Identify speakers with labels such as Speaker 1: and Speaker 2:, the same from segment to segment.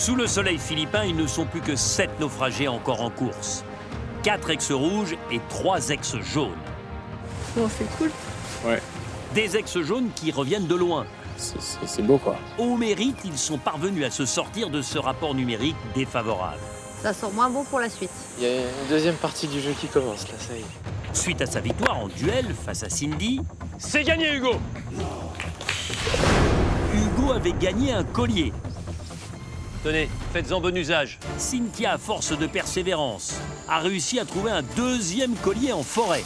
Speaker 1: Sous le soleil philippin, ils ne sont plus que 7 naufragés encore en course. 4 ex-rouges et 3 ex-jaunes.
Speaker 2: Bon, c'est cool.
Speaker 3: Ouais,
Speaker 1: Des ex-jaunes qui reviennent de loin.
Speaker 3: c'est beau quoi.
Speaker 1: Au mérite, ils sont parvenus à se sortir de ce rapport numérique défavorable.
Speaker 4: Ça sent moins bon pour la suite.
Speaker 5: Il y a une deuxième partie du jeu qui commence, là, ça y est.
Speaker 1: Suite à sa victoire en duel face à Cindy, c'est gagné Hugo! Hugo avait gagné un collier. Tenez, faites-en bon usage. Cynthia, à force de persévérance, a réussi à trouver un deuxième collier en forêt.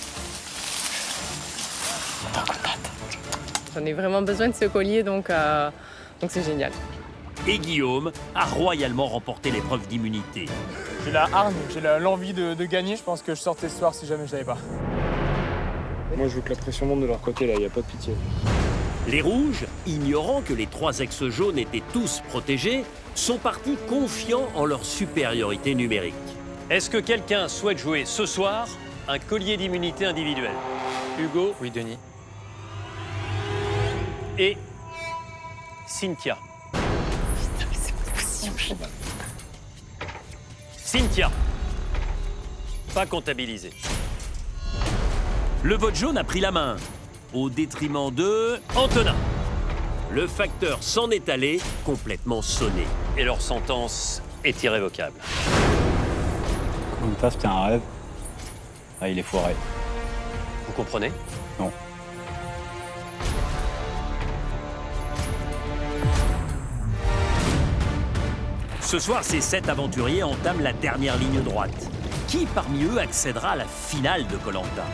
Speaker 2: J'en ai vraiment besoin de ce collier, donc c'est génial.
Speaker 1: Et Guillaume a royalement remporté l'épreuve d'immunité.
Speaker 3: J'ai la hargne, j'ai l'envie de gagner. Je pense que je sortais ce soir si jamais je l'avais pas. Moi, je veux que la pression monte de leur côté, là, il n'y a pas de pitié.
Speaker 1: Les rouges, ignorant que les 3 ex-jaunes étaient tous protégés, sont partis confiants en leur supériorité numérique. Est-ce que quelqu'un souhaite jouer ce soir un collier d'immunité individuel? Hugo
Speaker 5: Oui, Denis.
Speaker 1: et Cynthia. Cynthia. Pas comptabilisé. Le vote jaune a pris la main, au détriment de Antonin. Le facteur s'en est allé, complètement sonné. Et leur sentence est irrévocable.
Speaker 6: Comme ça, c'était un rêve. Ah, il est foiré.
Speaker 1: Vous comprenez?
Speaker 6: Non.
Speaker 1: Ce soir, ces 7 aventuriers entament la dernière ligne droite. Qui parmi eux accédera à la finale de Koh-Lanta?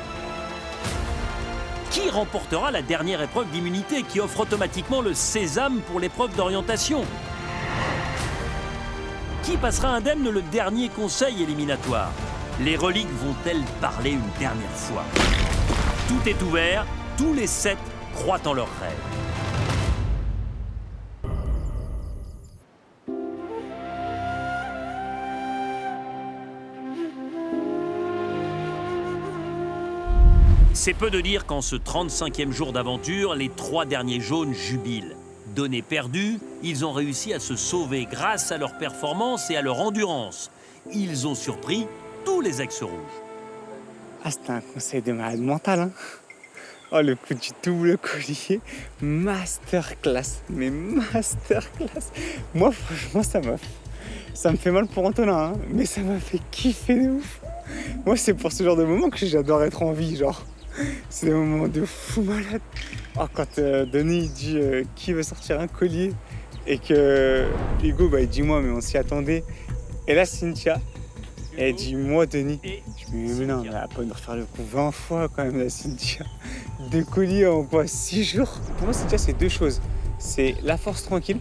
Speaker 1: Qui remportera la dernière épreuve d'immunité qui offre automatiquement le sésame pour l'épreuve d'orientation? Qui passera indemne le dernier conseil éliminatoire? Les reliques vont-elles parler une dernière fois? Tout est ouvert, tous les 7 croient en leur rêve. C'est peu de dire qu'en ce 35e jour d'aventure, les 3 derniers jaunes jubilent. Données perdues, ils ont réussi à se sauver grâce à leur performance et à leur endurance. Ils ont surpris tous les ex-rouges.
Speaker 7: Ah, c'était un conseil de malade mental, hein. Oh, le coup du double collier, masterclass, mais masterclass. Moi, franchement, ça me fait mal pour Antonin, hein, mais ça m'a fait kiffer de ouf. Moi, c'est pour ce genre de moment que j'adore être en vie, genre. C'est des moments de fou malade. Oh, quand Denis dit qui veut sortir un collier et que Hugo, il dit moi, mais on s'y attendait. Et là, Cynthia, elle dit moi, Denis. Je me dis, mais non, mais elle va pas nous refaire le coup 20 fois quand même, la Cynthia. 2 colliers en quoi 6 jours. Pour moi, Cynthia, c'est 2 choses. C'est la force tranquille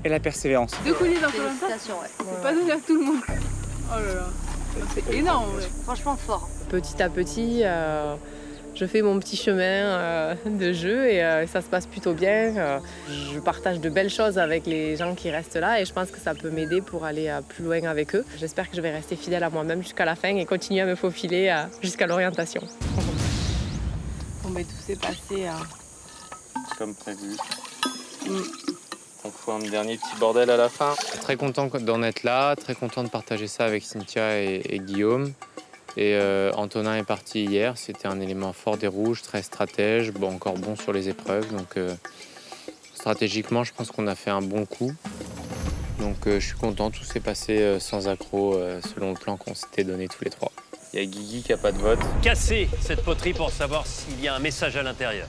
Speaker 7: et la persévérance.
Speaker 4: 2 colliers dans Koh-Lanta,
Speaker 2: C'est
Speaker 4: pas donné à tout le monde. Oh là là, c'est énorme. Ouais. Franchement fort.
Speaker 2: Petit à petit, je fais mon petit chemin de jeu et ça se passe plutôt bien. Je partage de belles choses avec les gens qui restent là et je pense que ça peut m'aider pour aller plus loin avec eux. J'espère que je vais rester fidèle à moi-même jusqu'à la fin et continuer à me faufiler jusqu'à l'orientation.
Speaker 8: Bon, mais tout s'est passé.
Speaker 5: Comme prévu. On fout un dernier petit bordel à la fin. Très content d'en être là, très content de partager ça avec Cynthia et Guillaume. Et Antonin est parti hier, c'était un élément fort des rouges, très stratège, encore bon sur les épreuves. Donc stratégiquement, je pense qu'on a fait un bon coup. Donc je suis content, tout s'est passé sans accroc selon le plan qu'on s'était donné tous les 3. Il y a Guigui qui n'a pas de vote.
Speaker 1: Cassez cette poterie pour savoir s'il y a un message à l'intérieur.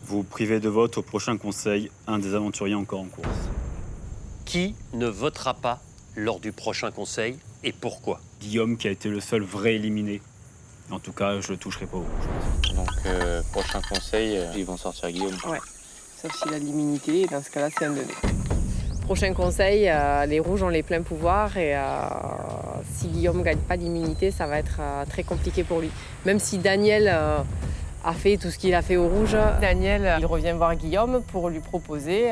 Speaker 6: Vous privez de vote au prochain conseil un des aventuriers encore en course.
Speaker 1: Qui ne votera pas lors du prochain conseil et pourquoi?
Speaker 6: Guillaume qui a été le seul vrai éliminé. En tout cas, je le toucherai pas au rouge.
Speaker 5: Donc prochain conseil, ils vont sortir Guillaume.
Speaker 8: Ouais, sauf s'il a de l'immunité, et dans ce cas-là, c'est un donné.
Speaker 2: Prochain conseil, les rouges ont les pleins pouvoirs et si Guillaume ne gagne pas d'immunité, ça va être très compliqué pour lui. Même si Daniel a fait tout ce qu'il a fait aux rouges, Daniel il revient voir Guillaume pour lui proposer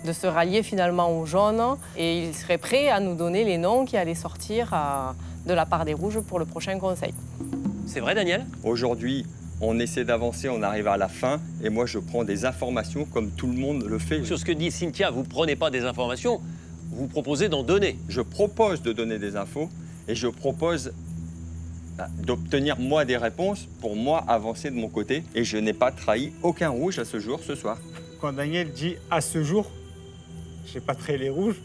Speaker 2: de se rallier finalement aux jaunes et il serait prêt à nous donner les noms qui allaient sortir de la part des rouges pour le prochain conseil.
Speaker 1: C'est vrai, Daniel?
Speaker 9: Aujourd'hui, On essaie d'avancer, on arrive à la fin, et moi je prends des informations comme tout le monde le fait.
Speaker 1: Sur ce que dit Cynthia, vous ne prenez pas des informations, vous proposez d'en donner.
Speaker 9: Je propose de donner des infos, et je propose d'obtenir moi des réponses pour moi avancer de mon côté. Et je n'ai pas trahi aucun rouge à ce jour, ce soir.
Speaker 7: Quand Daniel dit « à ce jour », j'ai pas trahi les rouges.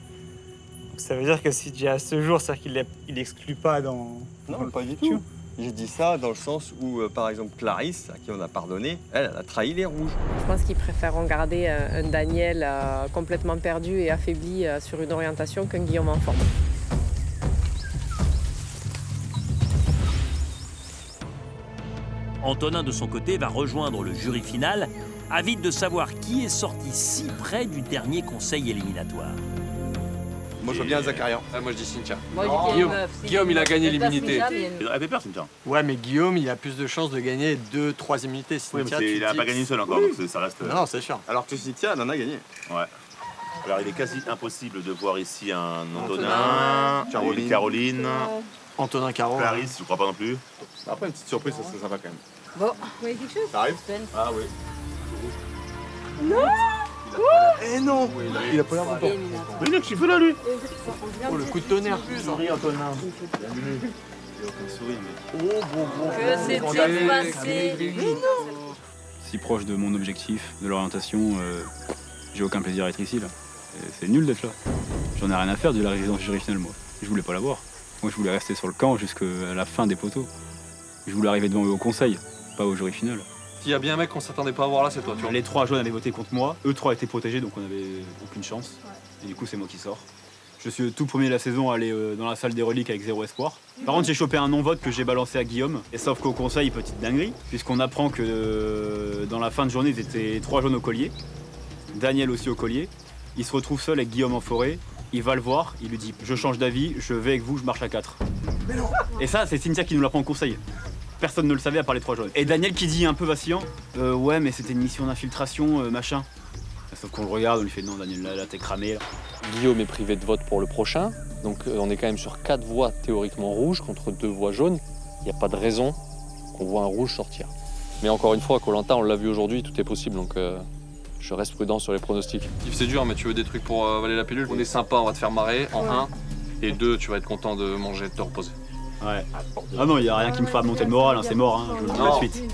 Speaker 7: Donc ça veut dire que s'il dit « à ce jour », c'est-à-dire qu'il n'exclut pas dans...
Speaker 9: Non, pas du tout. J'ai dit ça dans le sens où, par exemple, Clarisse, à qui on a pardonné, elle a trahi les rouges.
Speaker 2: Je pense qu'ils préfèrent garder un Daniel complètement perdu et affaibli sur une orientation qu'un Guillaume en forme.
Speaker 1: Antonin, de son côté, va rejoindre le jury final, avide de savoir qui est sorti si près du dernier conseil éliminatoire.
Speaker 10: Moi, je veux bien Zakaria.
Speaker 5: Moi, je dis Cynthia.
Speaker 10: Guillaume, il a gagné l'immunité.
Speaker 6: Elle avait peur, Cynthia.
Speaker 10: Ouais, mais Guillaume, il a plus de chances de gagner 2-3 immunités. Cynthia,
Speaker 6: il n'a pas gagné seul encore, donc ça reste...
Speaker 10: Non, c'est sûr.
Speaker 9: Alors que Cynthia, elle en a gagné.
Speaker 6: Ouais. Alors, il est quasi impossible de voir ici un Antonin, une Caroline,
Speaker 10: Antonin Caro.
Speaker 6: Clarisse, je crois pas non plus.
Speaker 10: Après, une petite surprise, ça serait sympa quand même.
Speaker 4: Bon, vous voyez quelque chose?
Speaker 10: Ça arrive?
Speaker 9: Ah oui.
Speaker 10: Eh non, il a pas l'air content.
Speaker 6: Mais il est là, lui.
Speaker 10: Oh, le coup de tonnerre.
Speaker 6: Souris, Antonin.
Speaker 4: Que s'est-il passé?
Speaker 6: Si proche de mon objectif, de l'orientation, j'ai aucun plaisir à être ici, là. C'est nul d'être là. J'en ai rien à faire de la résidence jury finale, moi. Je voulais pas la voir. Moi, je voulais rester sur le camp jusqu'à la fin des poteaux. Je voulais arriver devant eux au conseil, pas au jury final.
Speaker 10: S'il y a bien un mec qu'on s'attendait pas à voir là, c'est toi, tu vois.
Speaker 6: Les 3 jaunes avaient voté contre moi. Eux 3 étaient protégés, donc on n'avait aucune chance. Et du coup, c'est moi qui sors. Je suis le tout premier de la saison à aller dans la salle des reliques avec 0 espoir. Par contre, j'ai chopé un non-vote que j'ai balancé à Guillaume. Et sauf qu'au conseil, petite dinguerie, puisqu'on apprend que dans la fin de journée, ils étaient 3 jaunes au collier. Daniel aussi au collier. Il se retrouve seul avec Guillaume en forêt. Il va le voir, il lui dit « Je change d'avis, je vais avec vous, je marche à 4 ». Et ça, c'est Cynthia qui nous l'apprend au conseil. Personne ne le savait à part les 3 jaunes. Et Daniel qui dit un peu vacillant « Ouais, mais c'était une mission d'infiltration, machin ». Sauf qu'on le regarde, on lui fait « Non, Daniel, là t'es cramé. Là. »
Speaker 5: Guillaume est privé de vote pour le prochain, donc on est quand même sur 4 voix théoriquement rouges contre 2 voix jaunes. Il n'y a pas de raison qu'on voit un rouge sortir. Mais encore une fois, à Koh-Lanta, on l'a vu aujourd'hui, tout est possible, donc je reste prudent sur les pronostics.
Speaker 10: C'est dur, mais tu veux des trucs pour avaler la pilule. On est sympa, on va te faire marrer en 1. Et 2, tu vas être content de manger et de te reposer.
Speaker 6: Ouais. Ah non, il n'y a rien qui me fera monter le moral, hein, c'est mort, hein, je vous le dis de suite.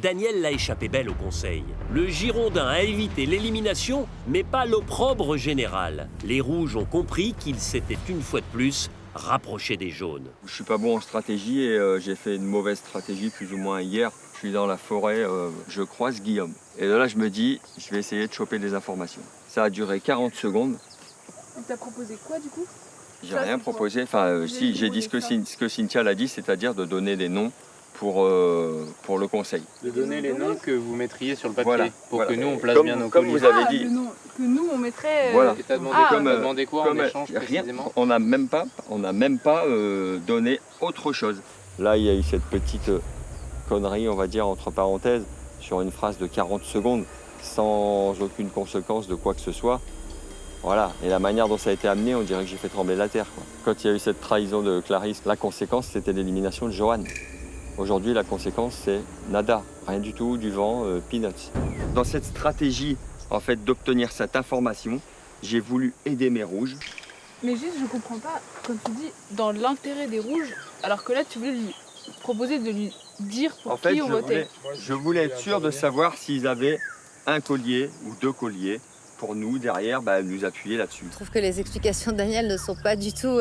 Speaker 1: Daniel l'a échappé belle au conseil. Le Girondin a évité l'élimination, mais pas l'opprobre général. Les Rouges ont compris qu'ils s'étaient une fois de plus rapprochés des Jaunes.
Speaker 9: Je suis pas bon en stratégie et j'ai fait une mauvaise stratégie plus ou moins hier. Je suis dans la forêt, je croise Guillaume. Et de là, je me dis, je vais essayer de choper des informations. Ça a duré 40 secondes.
Speaker 4: T'as proposé quoi du coup?
Speaker 9: J'ai rien proposé. Enfin, si, j'ai dit ce que Cynthia l'a dit, c'est-à-dire de donner des noms pour le conseil.
Speaker 5: De donner les noms que vous mettriez sur le papier,
Speaker 9: voilà,
Speaker 5: pour
Speaker 9: voilà.
Speaker 5: que nous on place
Speaker 9: comme,
Speaker 5: bien nos
Speaker 9: comme
Speaker 5: colliers.
Speaker 9: vous avez dit.
Speaker 4: Que nous on mettrait...
Speaker 9: Voilà.
Speaker 5: Et t'as demandé,
Speaker 9: comme,
Speaker 5: demandé quoi en échange
Speaker 9: rien,
Speaker 5: précisément?
Speaker 9: on n'a même pas donné autre chose. Là, il y a eu cette petite connerie, on va dire, entre parenthèses, sur une phrase de 40 secondes, sans aucune conséquence de quoi que ce soit. Voilà, et la manière dont ça a été amené, on dirait que j'ai fait trembler la terre, quoi. Quand il y a eu cette trahison de Clarisse, la conséquence, c'était l'élimination de Johan. Aujourd'hui, la conséquence, c'est nada, rien du tout, du vent, peanuts. Dans cette stratégie, en fait, d'obtenir cette information, j'ai voulu aider mes rouges.
Speaker 4: Mais juste, je comprends pas, comme tu dis, dans l'intérêt des rouges, alors que là, tu voulais lui proposer de lui dire pour qui on votait.
Speaker 9: Je voulais être sûr de savoir s'ils avaient un collier ou 2 colliers pour nous, derrière, nous appuyer là-dessus.
Speaker 11: Je trouve que les explications de Daniel ne sont pas du tout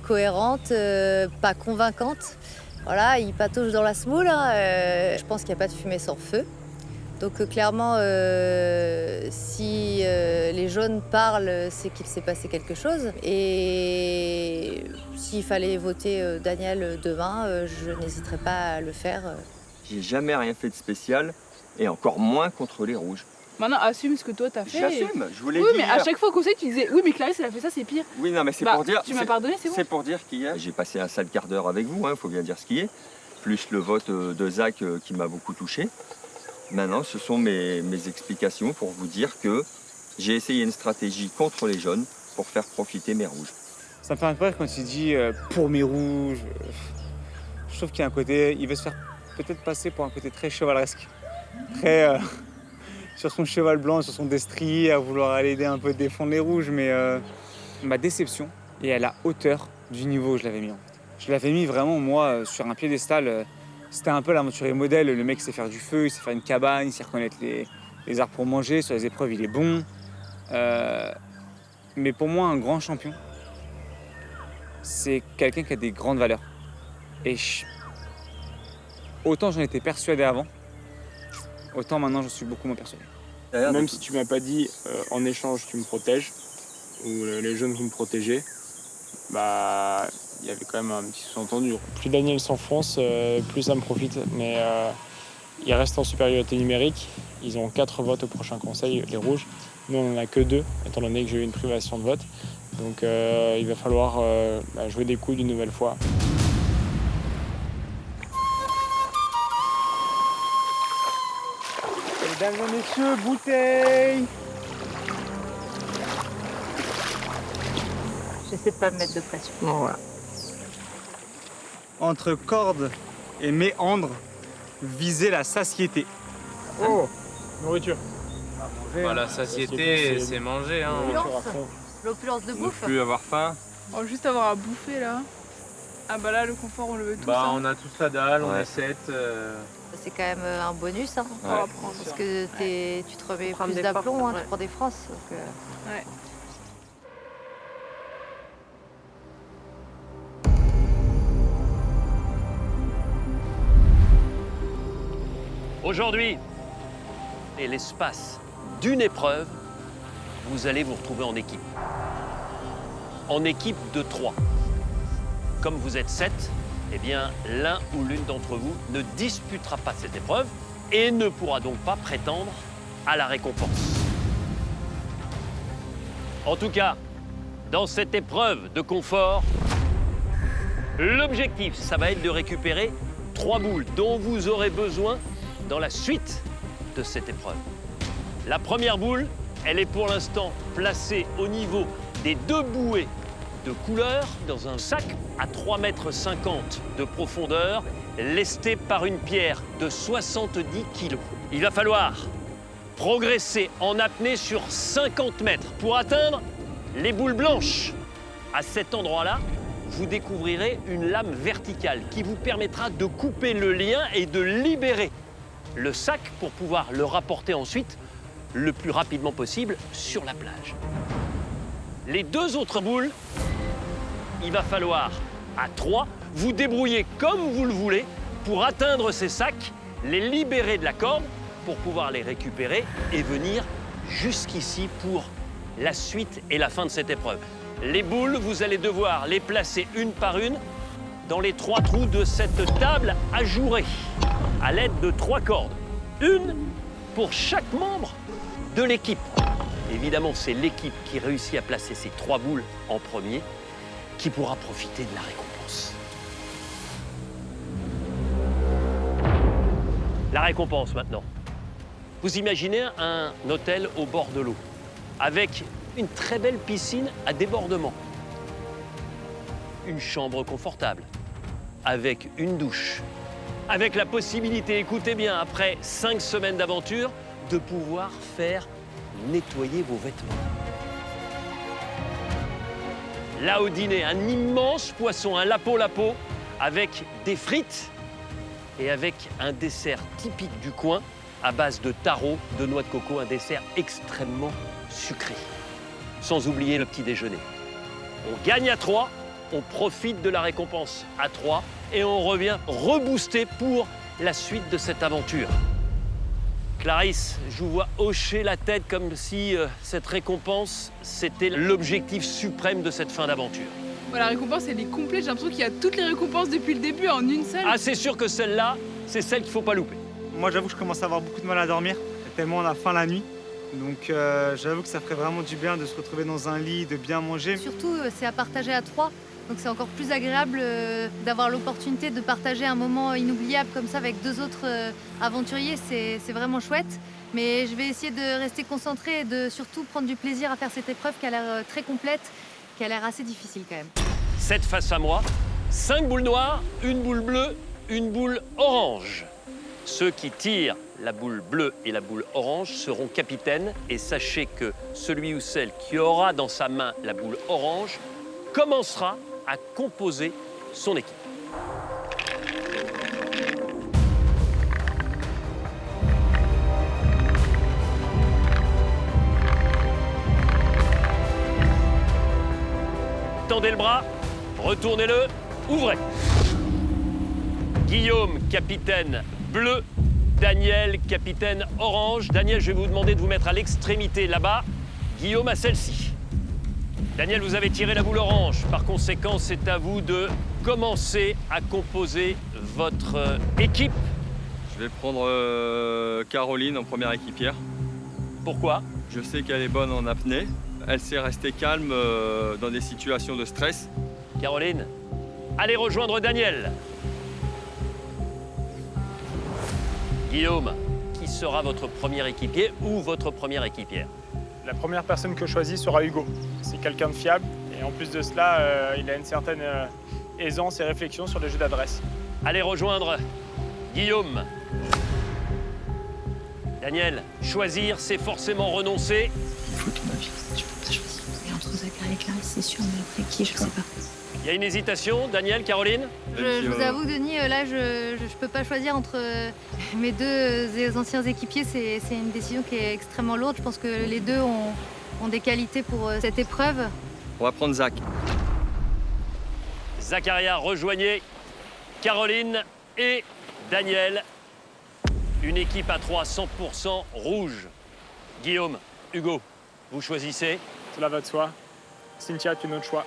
Speaker 11: cohérentes, pas convaincantes. Voilà, il patauge dans la semoule. Je pense qu'il n'y a pas de fumée sans feu. Donc clairement, si les jaunes parlent, c'est qu'il s'est passé quelque chose. Et s'il fallait voter Daniel demain, je n'hésiterai pas à le faire.
Speaker 9: J'ai jamais rien fait de spécial, et encore moins contre les rouges.
Speaker 4: Maintenant, assume ce que toi t'as fait.
Speaker 9: J'assume, je vous l'ai
Speaker 4: dit.
Speaker 9: Oui,
Speaker 4: mais
Speaker 9: hier.
Speaker 4: À chaque fois au conseil, tu disais oui, mais Clarisse, elle a fait ça, c'est pire.
Speaker 9: Oui, non, mais c'est pour dire.
Speaker 4: Tu m'as pardonné, c'est bon.
Speaker 9: C'est pour dire qu'hier, j'ai passé un sale quart d'heure avec vous, faut bien dire ce qui est, plus le vote de Zach qui m'a beaucoup touché. Maintenant, ce sont mes explications pour vous dire que j'ai essayé une stratégie contre les jaunes pour faire profiter mes rouges.
Speaker 7: Ça me fait un peu rire quand il dit pour mes rouges. Je trouve qu'il y a un côté, il veut se faire peut-être passer pour un côté très chevaleresque. Très sur son cheval blanc, sur son destrier, à vouloir aller aider un peu défendre les rouges. Mais ma déception est à la hauteur du niveau où je l'avais mis en fait. Je l'avais mis vraiment, moi, sur un piédestal. C'était un peu l'aventurier modèle. Le mec sait faire du feu, il sait faire une cabane, il sait reconnaître les arbres pour manger. Sur les épreuves, il est bon. Mais pour moi, un grand champion, c'est quelqu'un qui a des grandes valeurs. Et autant j'en étais persuadé avant, autant maintenant j'en suis beaucoup moins persuadé.
Speaker 3: Même si tu m'as pas dit en échange tu me protèges, ou les jeunes vont me protéger, bah il y avait quand même un petit sous-entendu. Plus Daniel s'enfonce, plus ça me profite. Mais ils restent en supériorité numérique. Ils ont 4 votes au prochain conseil, les rouges. Nous on en a que 2, étant donné que j'ai eu une privation de vote. Donc il va falloir jouer des coudes une nouvelle fois.
Speaker 7: Mesdames et messieurs, bouteille!
Speaker 11: J'essaie de pas me mettre de pression.
Speaker 7: Bon, voilà. Entre corde et méandre, visez la satiété.
Speaker 3: Oh, nourriture.
Speaker 5: Bah, la satiété, c'est manger. Hein.
Speaker 11: L'opulence de
Speaker 5: Ne
Speaker 11: bouffe.
Speaker 5: plus avoir faim.
Speaker 4: Oh, juste avoir à bouffer là. Ah bah là, le confort, on le veut tous.
Speaker 5: Bah,
Speaker 4: hein.
Speaker 5: on a tous la dalle, on
Speaker 9: Ouais.
Speaker 5: est 7.
Speaker 11: C'est quand même un bonus, hein,
Speaker 4: On va prendre.
Speaker 11: parce que tu te remets
Speaker 2: Prendre
Speaker 11: plus
Speaker 2: des
Speaker 11: d'aplomb,
Speaker 2: forces,
Speaker 11: hein,
Speaker 2: ouais.
Speaker 11: tu prends des France. Donc,
Speaker 4: Ouais.
Speaker 1: Aujourd'hui, et l'espace d'une épreuve, vous allez vous retrouver en équipe. En équipe de 3. Comme vous êtes 7, eh bien, l'un ou l'une d'entre vous ne disputera pas cette épreuve et ne pourra donc pas prétendre à la récompense. En tout cas, dans cette épreuve de confort, l'objectif, ça va être de récupérer 3 boules dont vous aurez besoin dans la suite de cette épreuve. La première boule, elle est pour l'instant placée au niveau des 2 bouées de couleur dans un sac à 3,50 m de profondeur, lesté par une pierre de 70 kg. Il va falloir progresser en apnée sur 50 mètres pour atteindre les boules blanches. À cet endroit-là, vous découvrirez une lame verticale qui vous permettra de couper le lien et de libérer le sac pour pouvoir le rapporter ensuite le plus rapidement possible sur la plage. Les 2 autres boules, il va falloir, à 3, vous débrouiller comme vous le voulez pour atteindre ces sacs, les libérer de la corde pour pouvoir les récupérer et venir jusqu'ici pour la suite et la fin de cette épreuve. Les boules, vous allez devoir les placer une par une dans les 3 trous de cette table ajourée à l'aide de 3 cordes. Une pour chaque membre de l'équipe. Évidemment, c'est l'équipe qui réussit à placer ces 3 boules en premier qui pourra profiter de la récompense. La récompense maintenant. Vous imaginez un hôtel au bord de l'eau avec une très belle piscine à débordement, une chambre confortable, avec une douche, avec la possibilité, écoutez bien, après 5 semaines d'aventure, de pouvoir faire nettoyer vos vêtements. Là au dîner, un immense poisson, un lapo-lapo, avec des frites et avec un dessert typique du coin à base de taro, de noix de coco, un dessert extrêmement sucré. Sans oublier le petit déjeuner. On gagne à 3, on profite de la récompense à 3 et on revient rebooster pour la suite de cette aventure. Clarisse, je vous vois hocher la tête comme si cette récompense, c'était l'objectif suprême de cette fin d'aventure.
Speaker 4: Bon, la récompense, elle est complète. J'ai l'impression qu'il y a toutes les récompenses depuis le début en une seule.
Speaker 1: Ah, c'est sûr que celle-là, c'est celle qu'il ne faut pas louper.
Speaker 7: Moi, j'avoue que je commence à avoir beaucoup de mal à dormir, tellement on a faim la nuit. Donc, j'avoue que ça ferait vraiment du bien de se retrouver dans un lit, de bien manger.
Speaker 11: surtout, c'est à partager à 3. Donc c'est encore plus agréable d'avoir l'opportunité de partager un moment inoubliable comme ça avec 2 autres aventuriers. C'est vraiment chouette. Mais je vais essayer de rester concentrée et de surtout prendre du plaisir à faire cette épreuve qui a l'air très complète, qui a l'air assez difficile quand même.
Speaker 1: 7 face à moi, 5 boules noires, une boule bleue, une boule orange. Ceux qui tirent la boule bleue et la boule orange seront capitaines. Et sachez que celui ou celle qui aura dans sa main la boule orange commencera à composer son équipe. Tendez le bras, retournez-le, ouvrez. Guillaume, capitaine bleu. Daniel, capitaine orange. Daniel, je vais vous demander de vous mettre à l'extrémité là-bas. Guillaume à celle-ci. Daniel, vous avez tiré la boule orange. Par conséquent, c'est à vous de commencer à composer votre équipe.
Speaker 9: Je vais prendre Caroline en première équipière.
Speaker 1: Pourquoi?
Speaker 9: Je sais qu'elle est bonne en apnée. Elle sait rester calme dans des situations de stress.
Speaker 1: Caroline, allez rejoindre Daniel. Guillaume, qui sera votre premier équipier ou votre première équipière?
Speaker 3: La première personne que je choisis sera Hugo. C'est quelqu'un de fiable et en plus de cela, il a une certaine aisance et réflexion sur les jeux d'adresse.
Speaker 1: Allez rejoindre Guillaume. Daniel, choisir, c'est forcément renoncer.
Speaker 12: Il faut ton avis, tu peux pas choisir. Et entre Zachary et Clarisse, c'est sûr, mais après qui, je sais pas.
Speaker 1: Il y a une hésitation, Daniel, Caroline?
Speaker 11: Je vous avoue, Denis, là, je peux pas choisir entre mes deux anciens équipiers. C'est une décision qui est extrêmement lourde. Je pense que les deux ont des qualités pour cette épreuve.
Speaker 9: On va prendre Zach.
Speaker 1: Zacharia, rejoignez Caroline et Daniel. Une équipe à 3, 100% rouge. Guillaume, Hugo, vous choisissez?
Speaker 3: Cela va de soi. Cynthia est notre choix.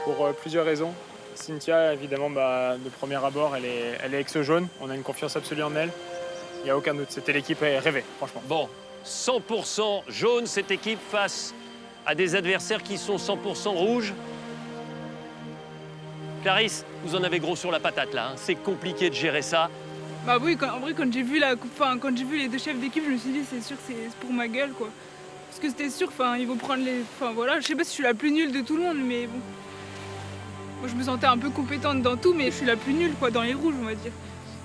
Speaker 3: Pour plusieurs raisons. Cynthia, évidemment, de premier abord, elle est ex-jaune. On a une confiance absolue en elle. Il n'y a aucun doute. C'était l'équipe rêvée, franchement.
Speaker 1: Bon, 100% jaune, cette équipe, face à des adversaires qui sont 100% rouges. Clarisse, vous en avez gros sur la patate, là. C'est compliqué de gérer ça.
Speaker 4: Bah oui, en vrai, quand j'ai vu les deux chefs d'équipe, je me suis dit, c'est sûr que c'est pour ma gueule, quoi. Parce que c'était sûr, ils vont prendre les... Enfin, voilà, je sais pas si je suis la plus nulle de tout le monde, mais bon... Moi, je me sentais un peu compétente dans tout, mais je suis la plus nulle, quoi, dans les rouges, on va dire.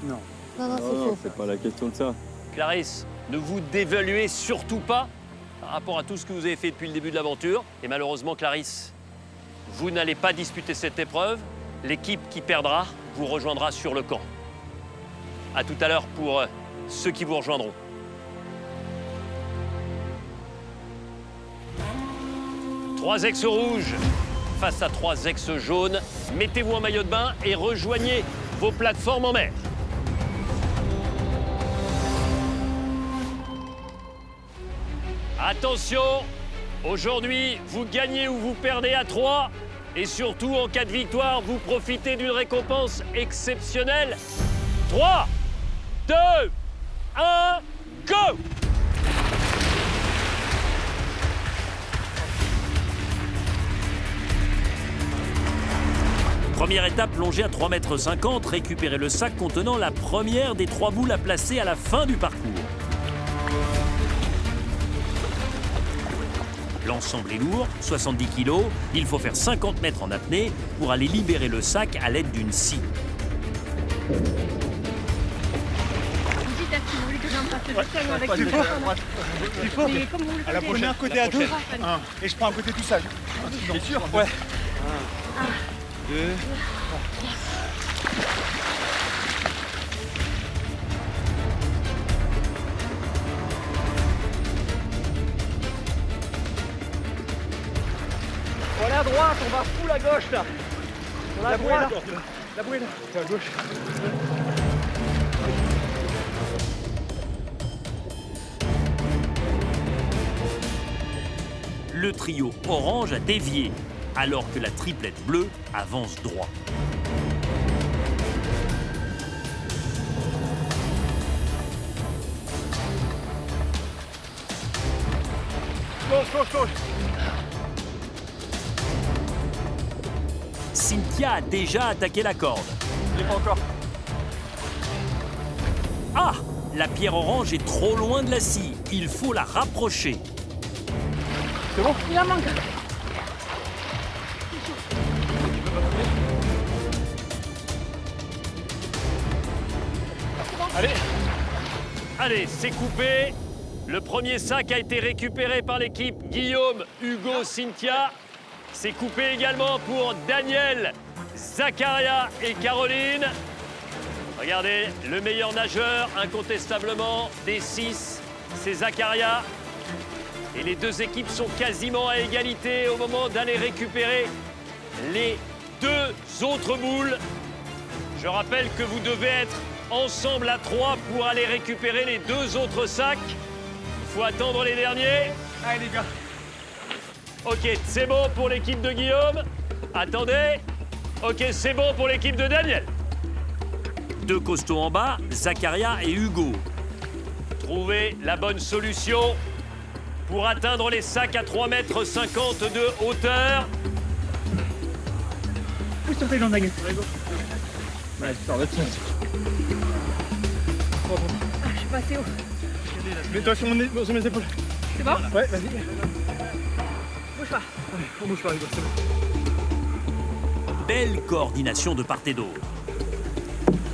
Speaker 9: Non.
Speaker 11: Non, c'est faux.
Speaker 9: C'est pas la question de ça.
Speaker 1: Clarisse, ne vous dévaluez surtout pas par rapport à tout ce que vous avez fait depuis le début de l'aventure. Et malheureusement, Clarisse, vous n'allez pas disputer cette épreuve. L'équipe qui perdra vous rejoindra sur le camp. À tout à l'heure pour ceux qui vous rejoindront. Trois ex-rouges face à 3 ex-jaunes. Mettez-vous en maillot de bain et rejoignez vos plateformes en mer. Attention, aujourd'hui, vous gagnez ou vous perdez à 3. Et surtout, en cas de victoire, vous profitez d'une récompense exceptionnelle. 3, 2, 1, go! Première étape, plongée à 3,50 m, récupérer le sac contenant la première des 3 boules à placer à la fin du parcours. L'ensemble est lourd, 70 kg. Il faut faire 50 mètres en apnée pour aller libérer le sac à l'aide d'une scie.
Speaker 7: Il faut. À la prochaine, un côté à deux. Et je prends un côté tout seul. C'est sûr? Ouais. 1, 2, 3.
Speaker 13: On est à droite, on va full à gauche là. On a la bouée là.
Speaker 7: La bouée là. C'est à gauche.
Speaker 1: Le trio orange a dévié, alors que la triplette bleue avance droit.
Speaker 7: Gauche.
Speaker 1: Cynthia a déjà attaqué la corde.
Speaker 7: Je l'ai pas encore.
Speaker 1: Ah! La pierre orange est trop loin de la scie. Il faut la rapprocher.
Speaker 13: C'est bon?
Speaker 4: Il en manque.
Speaker 13: Allez.
Speaker 1: Allez, c'est coupé. Le premier sac a été récupéré par l'équipe Guillaume, Hugo, Cynthia. C'est coupé également pour Daniel, Zakaria et Caroline. Regardez, le meilleur nageur, incontestablement, des 6, c'est Zakaria. Et les deux équipes sont quasiment à égalité au moment d'aller récupérer les 2 autres boules. Je rappelle que vous devez être ensemble à 3 pour aller récupérer les 2 autres sacs. Il faut attendre les derniers.
Speaker 13: Allez les gars.
Speaker 1: Ok, c'est bon pour l'équipe de Guillaume. Attendez. Ok, c'est bon pour l'équipe de Daniel. 2 costauds en bas, Zakaria et Hugo. Trouvez la bonne solution pour atteindre les sacs à 3,50 m de hauteur.
Speaker 13: Pousse sur tes jambes, Daniel. Ouais, tu sors de ça.
Speaker 4: Je suis passé haut.
Speaker 13: Mets-toi sur mes épaules.
Speaker 4: C'est bon?
Speaker 13: Ouais, vas-y.
Speaker 4: Bouge pas.
Speaker 13: Ouais, on bouge pas, Hugo, c'est bon.
Speaker 1: Belle coordination de part et d'autre.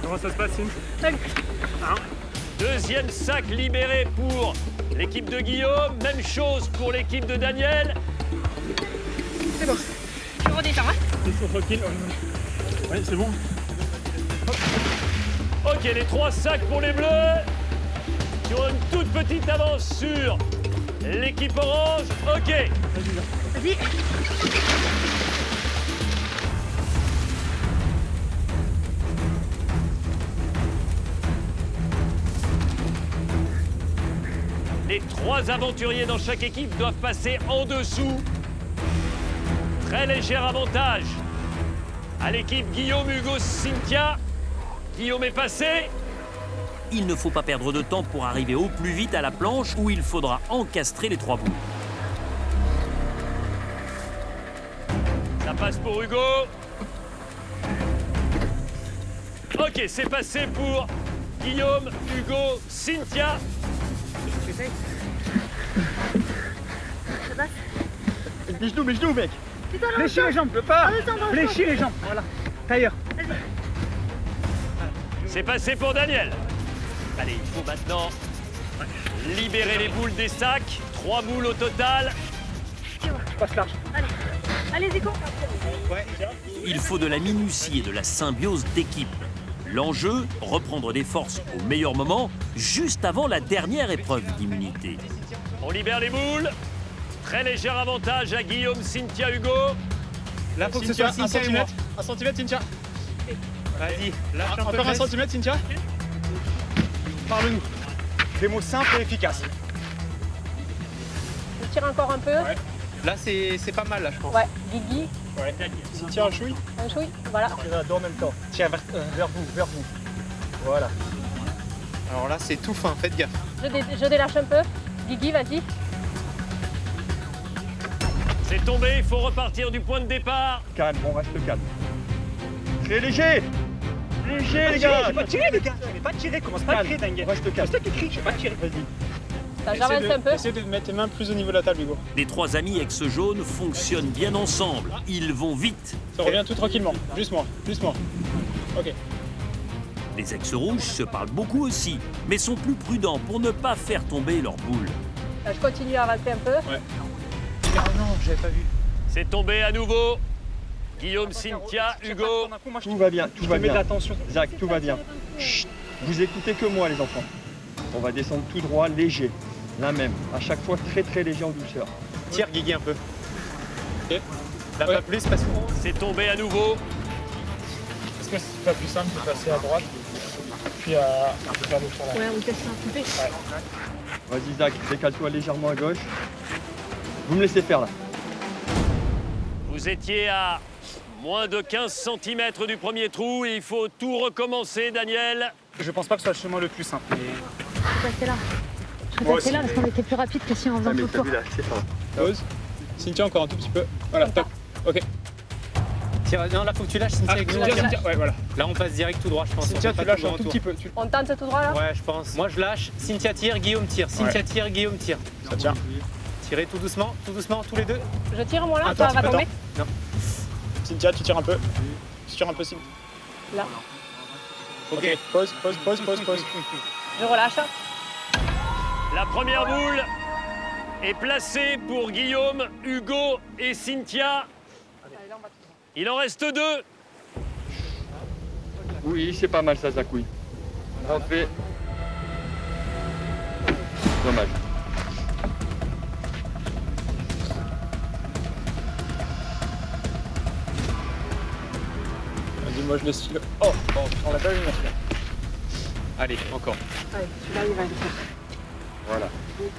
Speaker 13: Comment ça se passe, Sim?
Speaker 4: Salut.
Speaker 1: Deuxième sac libéré pour l'équipe de Guillaume. Même chose pour l'équipe de Daniel.
Speaker 4: C'est bon. Je redescends, hein?
Speaker 13: Ils sont tranquilles. Ouais, c'est bon.
Speaker 1: Ok, les 3 sacs pour les Bleus. Qui ont une toute petite avance sur l'équipe orange. Ok.
Speaker 4: Vas-y.
Speaker 1: Les 3 aventuriers dans chaque équipe doivent passer en dessous. Très léger avantage à l'équipe Guillaume, Hugo, Cynthia. Guillaume est passé. Il ne faut pas perdre de temps pour arriver au plus vite à la planche où il faudra encastrer les 3 boules. Ça passe pour Hugo. Ok, c'est passé pour Guillaume, Hugo, Cynthia.
Speaker 4: Ça passe?
Speaker 13: Les genoux, mec.
Speaker 4: Putain, non,
Speaker 13: Fléchis les jambes, je peux pas. Fléchis les jambes, voilà. Tailleur.
Speaker 1: C'est passé pour Daniel. Allez, il faut maintenant libérer les boules des sacs. 3 boules au total.
Speaker 13: Je passe large.
Speaker 4: Allez. Allez, Zico.
Speaker 13: Ouais,
Speaker 1: Il faut de la minutie et de la symbiose d'équipe. L'enjeu, reprendre des forces au meilleur moment, juste avant la dernière épreuve d'immunité. On libère les boules. Très léger avantage à Guillaume, Cynthia, Hugo.
Speaker 13: Là, faut que ce soit 1 cm. 1 cm, Cynthia. Vas-y, lâche un peu. Encore 1 cm, Cynthia. Parle-nous. Des mots simples et efficaces.
Speaker 4: Je tire encore un peu.
Speaker 13: Ouais. Là, c'est pas mal, là, je pense.
Speaker 4: Ouais, Guigui.
Speaker 13: Ouais. Cynthia, un chouille.
Speaker 4: Un chouille, voilà.
Speaker 13: Deux en même temps. Tiens, vers vous. Voilà. Alors là, c'est tout fin, faites gaffe.
Speaker 4: Je délâche un peu. Guigui, vas-y.
Speaker 1: C'est tombé, il faut repartir du point de départ.
Speaker 13: Calme, on reste calme. Très léger. Léger, les gars. J'ai pas tiré, les gars. J'ai pas tiré, commence pas à crier, dingue. Reste calme. C'est toi qui crie, j'ai pas tiré. Vas-y.
Speaker 4: J'avance un peu.
Speaker 13: Essaye de mettre tes mains plus au niveau de la table, Hugo.
Speaker 1: Les 3 amis ex-jaunes fonctionnent bien ensemble. Ils vont vite.
Speaker 13: Ça revient tout tranquillement. Plus moi. Ok.
Speaker 1: Les ex-rouges se parlent beaucoup aussi, mais sont plus prudents pour ne pas faire tomber leurs boules.
Speaker 4: Là, je continue à avancer un peu.
Speaker 13: Ouais. Ah non, j'avais pas vu.
Speaker 1: C'est tombé à nouveau. Guillaume, Cynthia, Hugo.
Speaker 14: Tout va bien, tout va bien.
Speaker 13: Mets de l'attention.
Speaker 14: Zach, tout va bien. Chut, vous écoutez que moi, les enfants. On va descendre tout droit, léger. Là même. À chaque fois, très très léger en douceur.
Speaker 13: Tire, Guigui, un peu. Ok. Là, pas plus parce que...
Speaker 1: C'est tombé à nouveau.
Speaker 13: Est-ce que c'est pas plus simple de passer à droite puis à faire le tour là?
Speaker 4: Ouais, on teste un coupé.
Speaker 13: Ouais.
Speaker 14: Vas-y, Zach, décale-toi légèrement à gauche. Vous me laissez faire là.
Speaker 1: Vous étiez à moins de 15 cm du premier trou et il faut tout recommencer, Daniel.
Speaker 13: Je pense pas que ce soit le chemin le plus simple. Mais...
Speaker 12: Je vais passer là. Je vais passer là parce qu'on était plus rapide que si on faisait tout le tour.
Speaker 14: là, c'est ça.
Speaker 13: Pause. Cynthia, encore un tout petit peu. Voilà, top. Ok. Non, là, faut que tu lâches, Cynthia. Ouais, voilà. Là, on passe direct tout droit, je pense. Cynthia, tu lâches un tout petit peu.
Speaker 2: On tente tout droit là?
Speaker 13: Ouais, je pense. Moi, je lâche. Cynthia tire, Guillaume tire. Cynthia tire, Guillaume tire.
Speaker 3: Ça tient.
Speaker 13: Tirez tout doucement, tous les deux.
Speaker 2: Je tire moi là, ça va tomber?
Speaker 13: Non.
Speaker 3: Cynthia, tu tires un peu. Tu tires un peu, Cynthia.
Speaker 2: Là.
Speaker 3: Ok, pause.
Speaker 2: Je relâche.
Speaker 1: La première boule est placée pour Guillaume, Hugo et Cynthia. Il en reste 2.
Speaker 14: Oui, c'est pas mal ça, Zakouille. Rentrez. Dommage.
Speaker 3: Vas-y, moi je laisse filer. Oh, bon, on l'a pas vu, merci.
Speaker 13: Allez, encore.
Speaker 2: Allez, celui-là il va être fait.
Speaker 14: Voilà.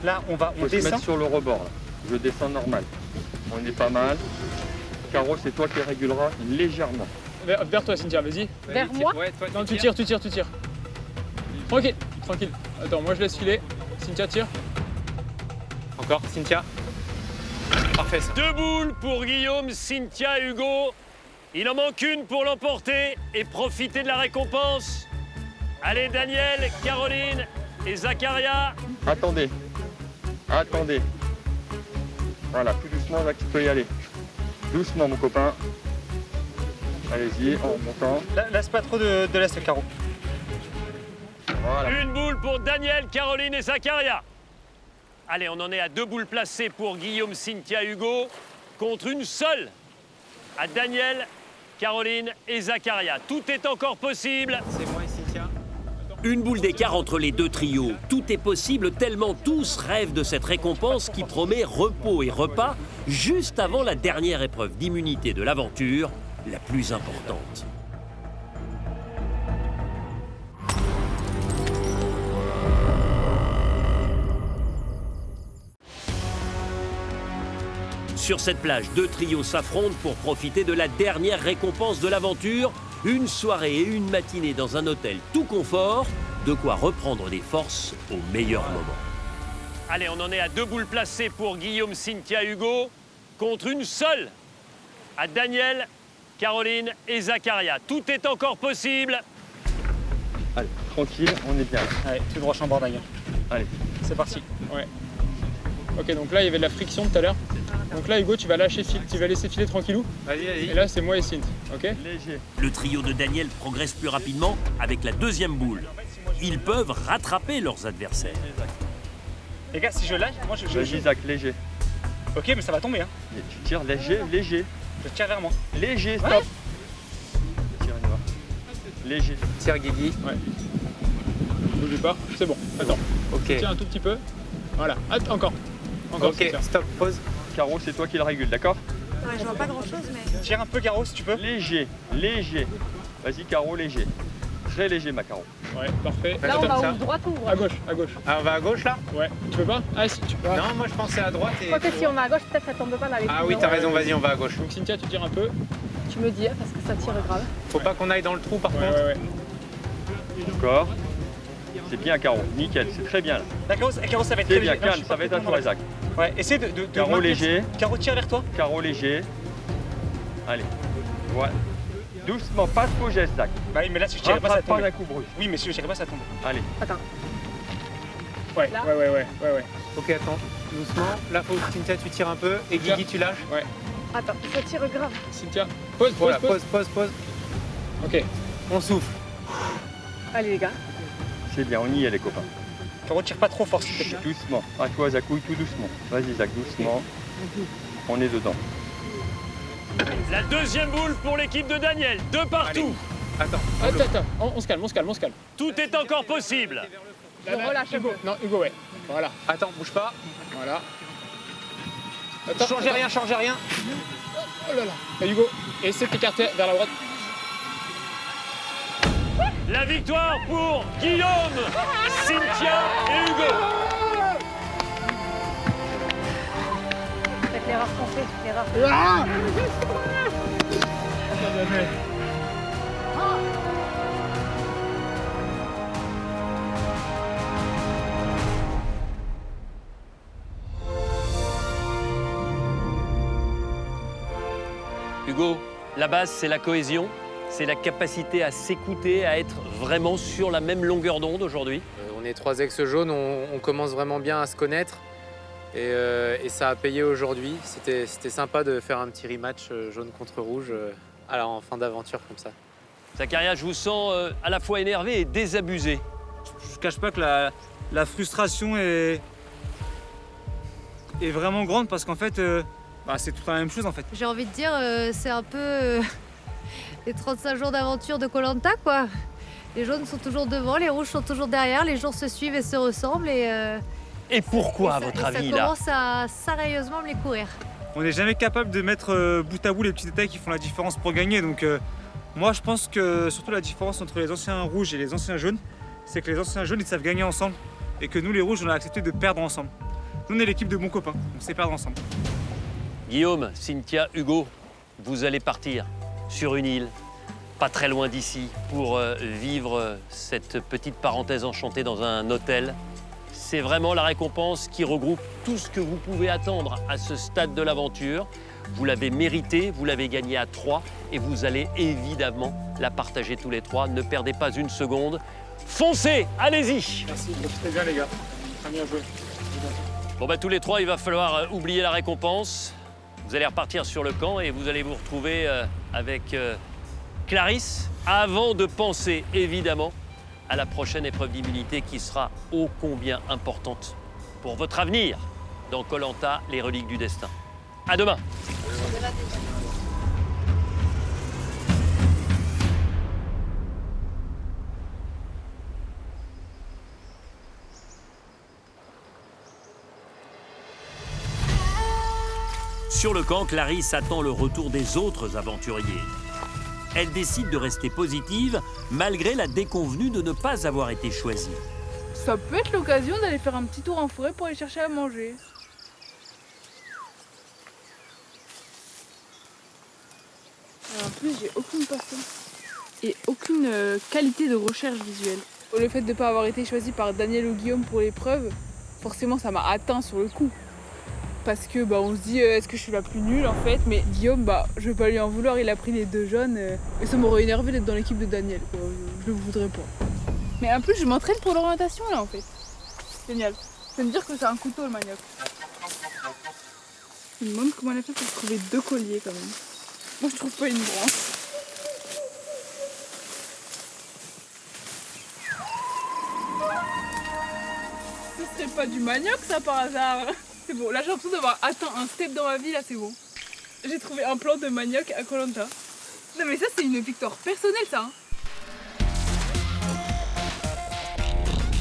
Speaker 13: Là, on
Speaker 14: Faut se
Speaker 13: descend.
Speaker 14: mettre sur le rebord. Là. Je descends normal. On est pas mal. Caro, c'est toi qui réguleras légèrement.
Speaker 3: Vers toi, Cynthia, vas-y.
Speaker 2: Vers moi?
Speaker 13: Ouais, toi,
Speaker 3: Non, tu tires. Tranquille. Attends, moi je laisse filer. Cynthia tire.
Speaker 13: Encore, Cynthia. Parfait, ça.
Speaker 1: 2 boules pour Guillaume, Cynthia et Hugo. Il en manque une pour l'emporter et profiter de la récompense. Allez, Daniel, Caroline et Zacharia.
Speaker 14: Attendez. Voilà, tout doucement, là, tu peux y aller. Doucement, mon copain. Allez-y, en remontant.
Speaker 13: Laisse pas trop de l'est, Caro.
Speaker 14: Voilà.
Speaker 1: Une boule pour Daniel, Caroline et Zacharia. Allez, on en est à 2 boules placées pour Guillaume, Cynthia, Hugo, contre une seule à Daniel, Caroline et Zacharia. Tout est encore possible.
Speaker 13: C'est moi et Cynthia.
Speaker 1: Une boule d'écart entre les 2 trios. Tout est possible tellement tous rêvent de cette récompense qui promet repos et repas juste avant la dernière épreuve d'immunité de l'aventure, la plus importante. Sur cette plage, 2 trios s'affrontent pour profiter de la dernière récompense de l'aventure. Une soirée et une matinée dans un hôtel tout confort, de quoi reprendre des forces au meilleur moment. Allez, on en est à 2 boules placées pour Guillaume, Cynthia, Hugo, contre une seule à Daniel, Caroline et Zacharia. Tout est encore possible.
Speaker 14: Allez, tranquille, on est bien là.
Speaker 3: Allez, tout droit chambord, Daniel.
Speaker 14: Allez.
Speaker 3: C'est parti. Ouais. Ok, donc là il y avait de la friction tout à l'heure. Donc là, Hugo, tu vas laisser filer tranquillou.
Speaker 13: Vas-y.
Speaker 3: Et là, c'est moi et Cynth, ok?
Speaker 14: Léger.
Speaker 1: Le trio de Daniel progresse plus rapidement avec la 2e boule. Ils peuvent rattraper leurs adversaires.
Speaker 13: Les gars, si je lâche, moi je.
Speaker 14: Vas-y, Zach, léger.
Speaker 13: Ok, mais ça va tomber, hein.
Speaker 14: Et tu tires léger.
Speaker 13: Je tire vers moi.
Speaker 14: Léger, stop.
Speaker 13: Ouais.
Speaker 14: Tire, on y va. Léger.
Speaker 13: Tire, Guigui.
Speaker 3: Ouais. Bouge pas, c'est bon. Attends.
Speaker 13: Ok.
Speaker 3: Tiens un tout petit peu. Voilà. Attends, encore.
Speaker 13: Ok, stop, pause.
Speaker 14: Caro, c'est toi qui le régule, d'accord?
Speaker 12: Ouais, je vois pas grand chose, mais.
Speaker 13: Tire un peu, Caro, si tu peux.
Speaker 14: Léger. Vas-y, Caro, léger. Très léger, ma Caro.
Speaker 3: Ouais, parfait.
Speaker 2: Là, on va où? Droite ou droite?
Speaker 3: À gauche.
Speaker 13: Ah, on va à gauche là?
Speaker 3: Ouais. Tu peux pas? Ah, si, tu peux.
Speaker 13: Non, moi je pensais à droite et.
Speaker 2: Quoique si on va à gauche, peut-être ça tombe pas dans les
Speaker 13: Ah oui, t'as raison, vas-y, on va à gauche.
Speaker 3: Donc, Cynthia, tu tires un peu.
Speaker 2: Tu me dis, hein, parce que ça tire grave.
Speaker 13: Faut pas qu'on aille dans le trou par contre.
Speaker 3: Ouais.
Speaker 14: Encore. C'est bien, Caro. Nickel, c'est très bien là.
Speaker 13: D'accord, Caro, ça va être
Speaker 14: C'est
Speaker 13: très
Speaker 14: bien,
Speaker 13: léger. Non,
Speaker 14: calme, ça va être à toi, Zach.
Speaker 13: Ouais, essaie de
Speaker 14: Caro
Speaker 13: maintenir-
Speaker 14: léger.
Speaker 13: Caro, tire vers toi.
Speaker 14: Caro léger. Allez. Voilà. Doucement, pas de faux gestes, Zach.
Speaker 13: Bah oui, mais là, si je tirais pas, ça
Speaker 14: Rattrape pas
Speaker 13: tombe.
Speaker 14: d'un coup brusque.
Speaker 13: Oui, mais si je tirais pas, ça tombe.
Speaker 14: Allez.
Speaker 2: Attends.
Speaker 3: Ouais.
Speaker 13: Ok, attends, doucement. Là, faut que Cynthia, tu tires un peu et Guigui, tu lâches.
Speaker 3: Ouais.
Speaker 2: Attends, ça tire grave.
Speaker 3: Cynthia, pause.
Speaker 13: Voilà, pause.
Speaker 3: Ok.
Speaker 13: On souffle.
Speaker 2: Allez les gars.
Speaker 14: C'est bien, on y est, les copains.
Speaker 13: Caro, tire pas trop fort, s'il te plaît.
Speaker 14: Doucement. À toi, Zakouille, tout doucement. Vas-y, Zach, doucement. On est dedans.
Speaker 1: La 2e boule pour l'équipe de Daniel. 2 partout.
Speaker 13: Attends.
Speaker 3: Attends. On se calme.
Speaker 1: Tout est encore possible.
Speaker 2: Je relâche un peu.
Speaker 3: Non, Hugo, ouais. Voilà.
Speaker 13: Attends, bouge pas.
Speaker 3: Voilà.
Speaker 13: Changez rien.
Speaker 3: Oh là là. Et Hugo, essaie de t'écarter vers la droite.
Speaker 1: La victoire pour Guillaume, Cynthia et Hugo.
Speaker 2: Avec l'erreur qu'on fait, l'erreur.
Speaker 1: Hugo, La base, c'est la cohésion, c'est la capacité à s'écouter, à être vraiment sur la même longueur d'onde aujourd'hui.
Speaker 5: On est 3 ex-jaunes, on commence vraiment bien à se connaître et ça a payé aujourd'hui. C'était sympa de faire un petit rematch jaune contre rouge en fin d'aventure comme ça.
Speaker 1: Zakaria, je vous sens à la fois énervé et désabusé.
Speaker 7: Je ne cache pas que la frustration est vraiment grande parce qu'en fait, c'est tout la même chose en fait.
Speaker 11: J'ai envie de dire, c'est un peu les 35 jours d'aventure de Koh-Lanta, quoi. Les jaunes sont toujours devant, les rouges sont toujours derrière, les jours se suivent et se ressemblent.
Speaker 1: Et pourquoi, à votre avis,
Speaker 11: ça
Speaker 1: là?
Speaker 11: commence à sérieusement me les courir.
Speaker 7: On n'est jamais capable de mettre bout à bout les petits détails qui font la différence pour gagner. Donc moi, je pense que surtout la différence entre les anciens rouges et les anciens jaunes, c'est que les anciens jaunes, ils savent gagner ensemble. Et que nous, les rouges, on a accepté de perdre ensemble. Nous, on est l'équipe de bons copains, on sait perdre ensemble.
Speaker 1: Guillaume, Cynthia, Hugo, vous allez partir sur une île, pas très loin d'ici, pour vivre cette petite parenthèse enchantée dans un hôtel. C'est vraiment la récompense qui regroupe tout ce que vous pouvez attendre à ce stade de l'aventure. Vous l'avez mérité, vous l'avez gagné à 3 et vous allez évidemment la partager tous les 3. Ne perdez pas une seconde. Foncez, allez-y.
Speaker 3: Merci, profitez bien les gars. Très bien joué.
Speaker 1: Bon tous les 3, il va falloir oublier la récompense. Vous allez repartir sur le camp et vous allez vous retrouver avec Clarisse, avant de penser évidemment à la prochaine épreuve d'immunité qui sera ô combien importante pour votre avenir dans Koh-Lanta, les reliques du destin. À demain. Sur le camp, Clarisse attend le retour des autres aventuriers. Elle décide de rester positive malgré la déconvenue de ne pas avoir été choisie.
Speaker 4: Ça peut être l'occasion d'aller faire un petit tour en forêt pour aller chercher à manger. En plus, j'ai aucune passion et aucune qualité de recherche visuelle. Le fait de ne pas avoir été choisi par Daniel ou Guillaume pour l'épreuve, forcément ça m'a atteint sur le coup. Parce que on se dit est-ce que je suis la plus nulle en fait, mais Guillaume je vais pas lui en vouloir, il a pris les 2 jaunes et ça m'aurait énervé d'être dans l'équipe de Daniel, quoi. Je le voudrais pas. Mais en plus je m'entraîne pour l'orientation là en fait. Génial. Ça veut me dire que c'est un couteau le manioc. Je me demande comment elle a fait pour trouver 2 colliers quand même. Moi je trouve pas une branche. Ce serait pas du manioc ça par hasard? C'est bon, là j'ai l'impression d'avoir atteint un step dans ma vie, là c'est bon. J'ai trouvé un plant de manioc à Koh-Lanta. Non mais ça c'est une victoire personnelle ça hein.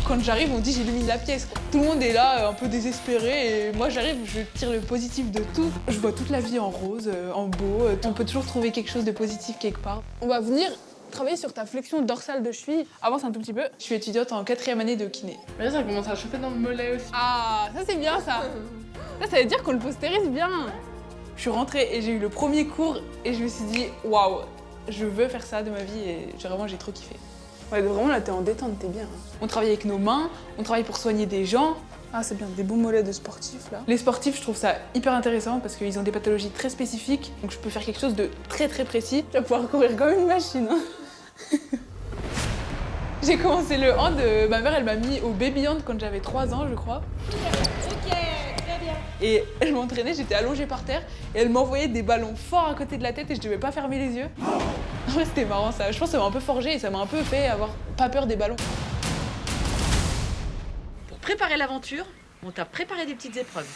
Speaker 4: Quand j'arrive on dit j'illumine la pièce. Tout le monde est là un peu désespéré et moi j'arrive, je tire le positif de tout. Je vois toute la vie en rose, en beau, on peut toujours trouver quelque chose de positif quelque part. On va venir travailler sur ta flexion dorsale de cheville. Avance un tout petit peu. Je suis étudiante en 4e année de kiné. Mais là, ça commence à chauffer dans le mollet aussi. Ah, ça c'est bien ça. Ça veut dire qu'on le postérise bien. Je suis rentrée et j'ai eu le premier cours et je me suis dit waouh, je veux faire ça de ma vie et j'ai trop kiffé. Ouais, vraiment là t'es en détente, t'es bien. On travaille avec nos mains, on travaille pour soigner des gens. Ah c'est bien, des beaux mollets de sportifs là. Les sportifs, je trouve ça hyper intéressant parce qu'ils ont des pathologies très spécifiques, donc je peux faire quelque chose de très précis. Tu vas pouvoir courir comme une machine. Hein. J'ai commencé le hand, ma mère elle m'a mis au baby hand quand j'avais 3 ans je crois. Ok, très bien. Et elle m'entraînait, j'étais allongée par terre et elle m'envoyait des ballons forts à côté de la tête et je devais pas fermer les yeux. Ouais, c'était marrant ça, je pense que ça m'a un peu forgé et ça m'a un peu fait avoir pas peur des ballons.
Speaker 15: Pour préparer l'aventure, on t'a préparé des petites épreuves.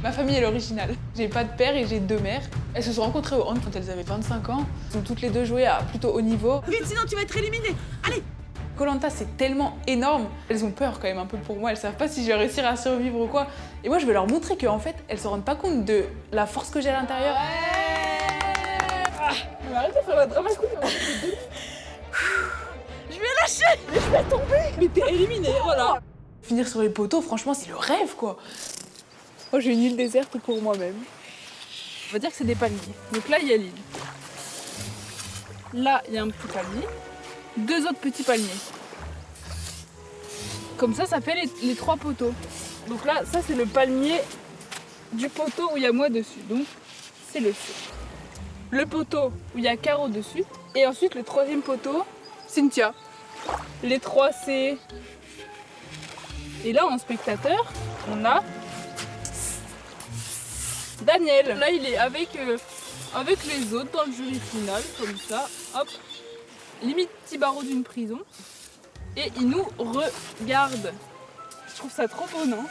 Speaker 4: Ma famille est l'originale. J'ai pas de père et j'ai 2 mères. Elles se sont rencontrées au hand quand elles avaient 25 ans. Elles ont toutes les 2 joué à plutôt haut niveau.
Speaker 15: Vite, sinon tu vas être éliminée. Allez!
Speaker 4: Koh-Lanta, c'est tellement énorme. Elles ont peur quand même un peu pour moi. Elles savent pas si je vais réussir à survivre ou quoi. Et moi, je vais leur montrer qu'en fait, elles se rendent pas compte de la force que j'ai à l'intérieur. Mais arrête de faire la drama queen.
Speaker 15: Je vais lâcher!
Speaker 4: Mais je vais tomber! Mais t'es éliminée, voilà. Finir sur les poteaux, franchement, c'est le rêve, quoi. Moi, j'ai une île déserte pour moi-même. On va dire que c'est des palmiers. Donc là, il y a l'île. Là, il y a un petit palmier. 2 autres petits palmiers. Comme ça fait les 3 poteaux. Donc là, ça, c'est le palmier du poteau où il y a moi dessus. Donc, c'est le feu. le poteau où il y a Caro dessus. Et ensuite, le troisième poteau, Cynthia. Les trois, c'est... Et là, en spectateur, on a Daniel. Là, il est avec les autres dans le jury final, comme ça. Hop. Limite petit barreau d'une prison. Et il nous regarde. Je trouve ça trop beau, non?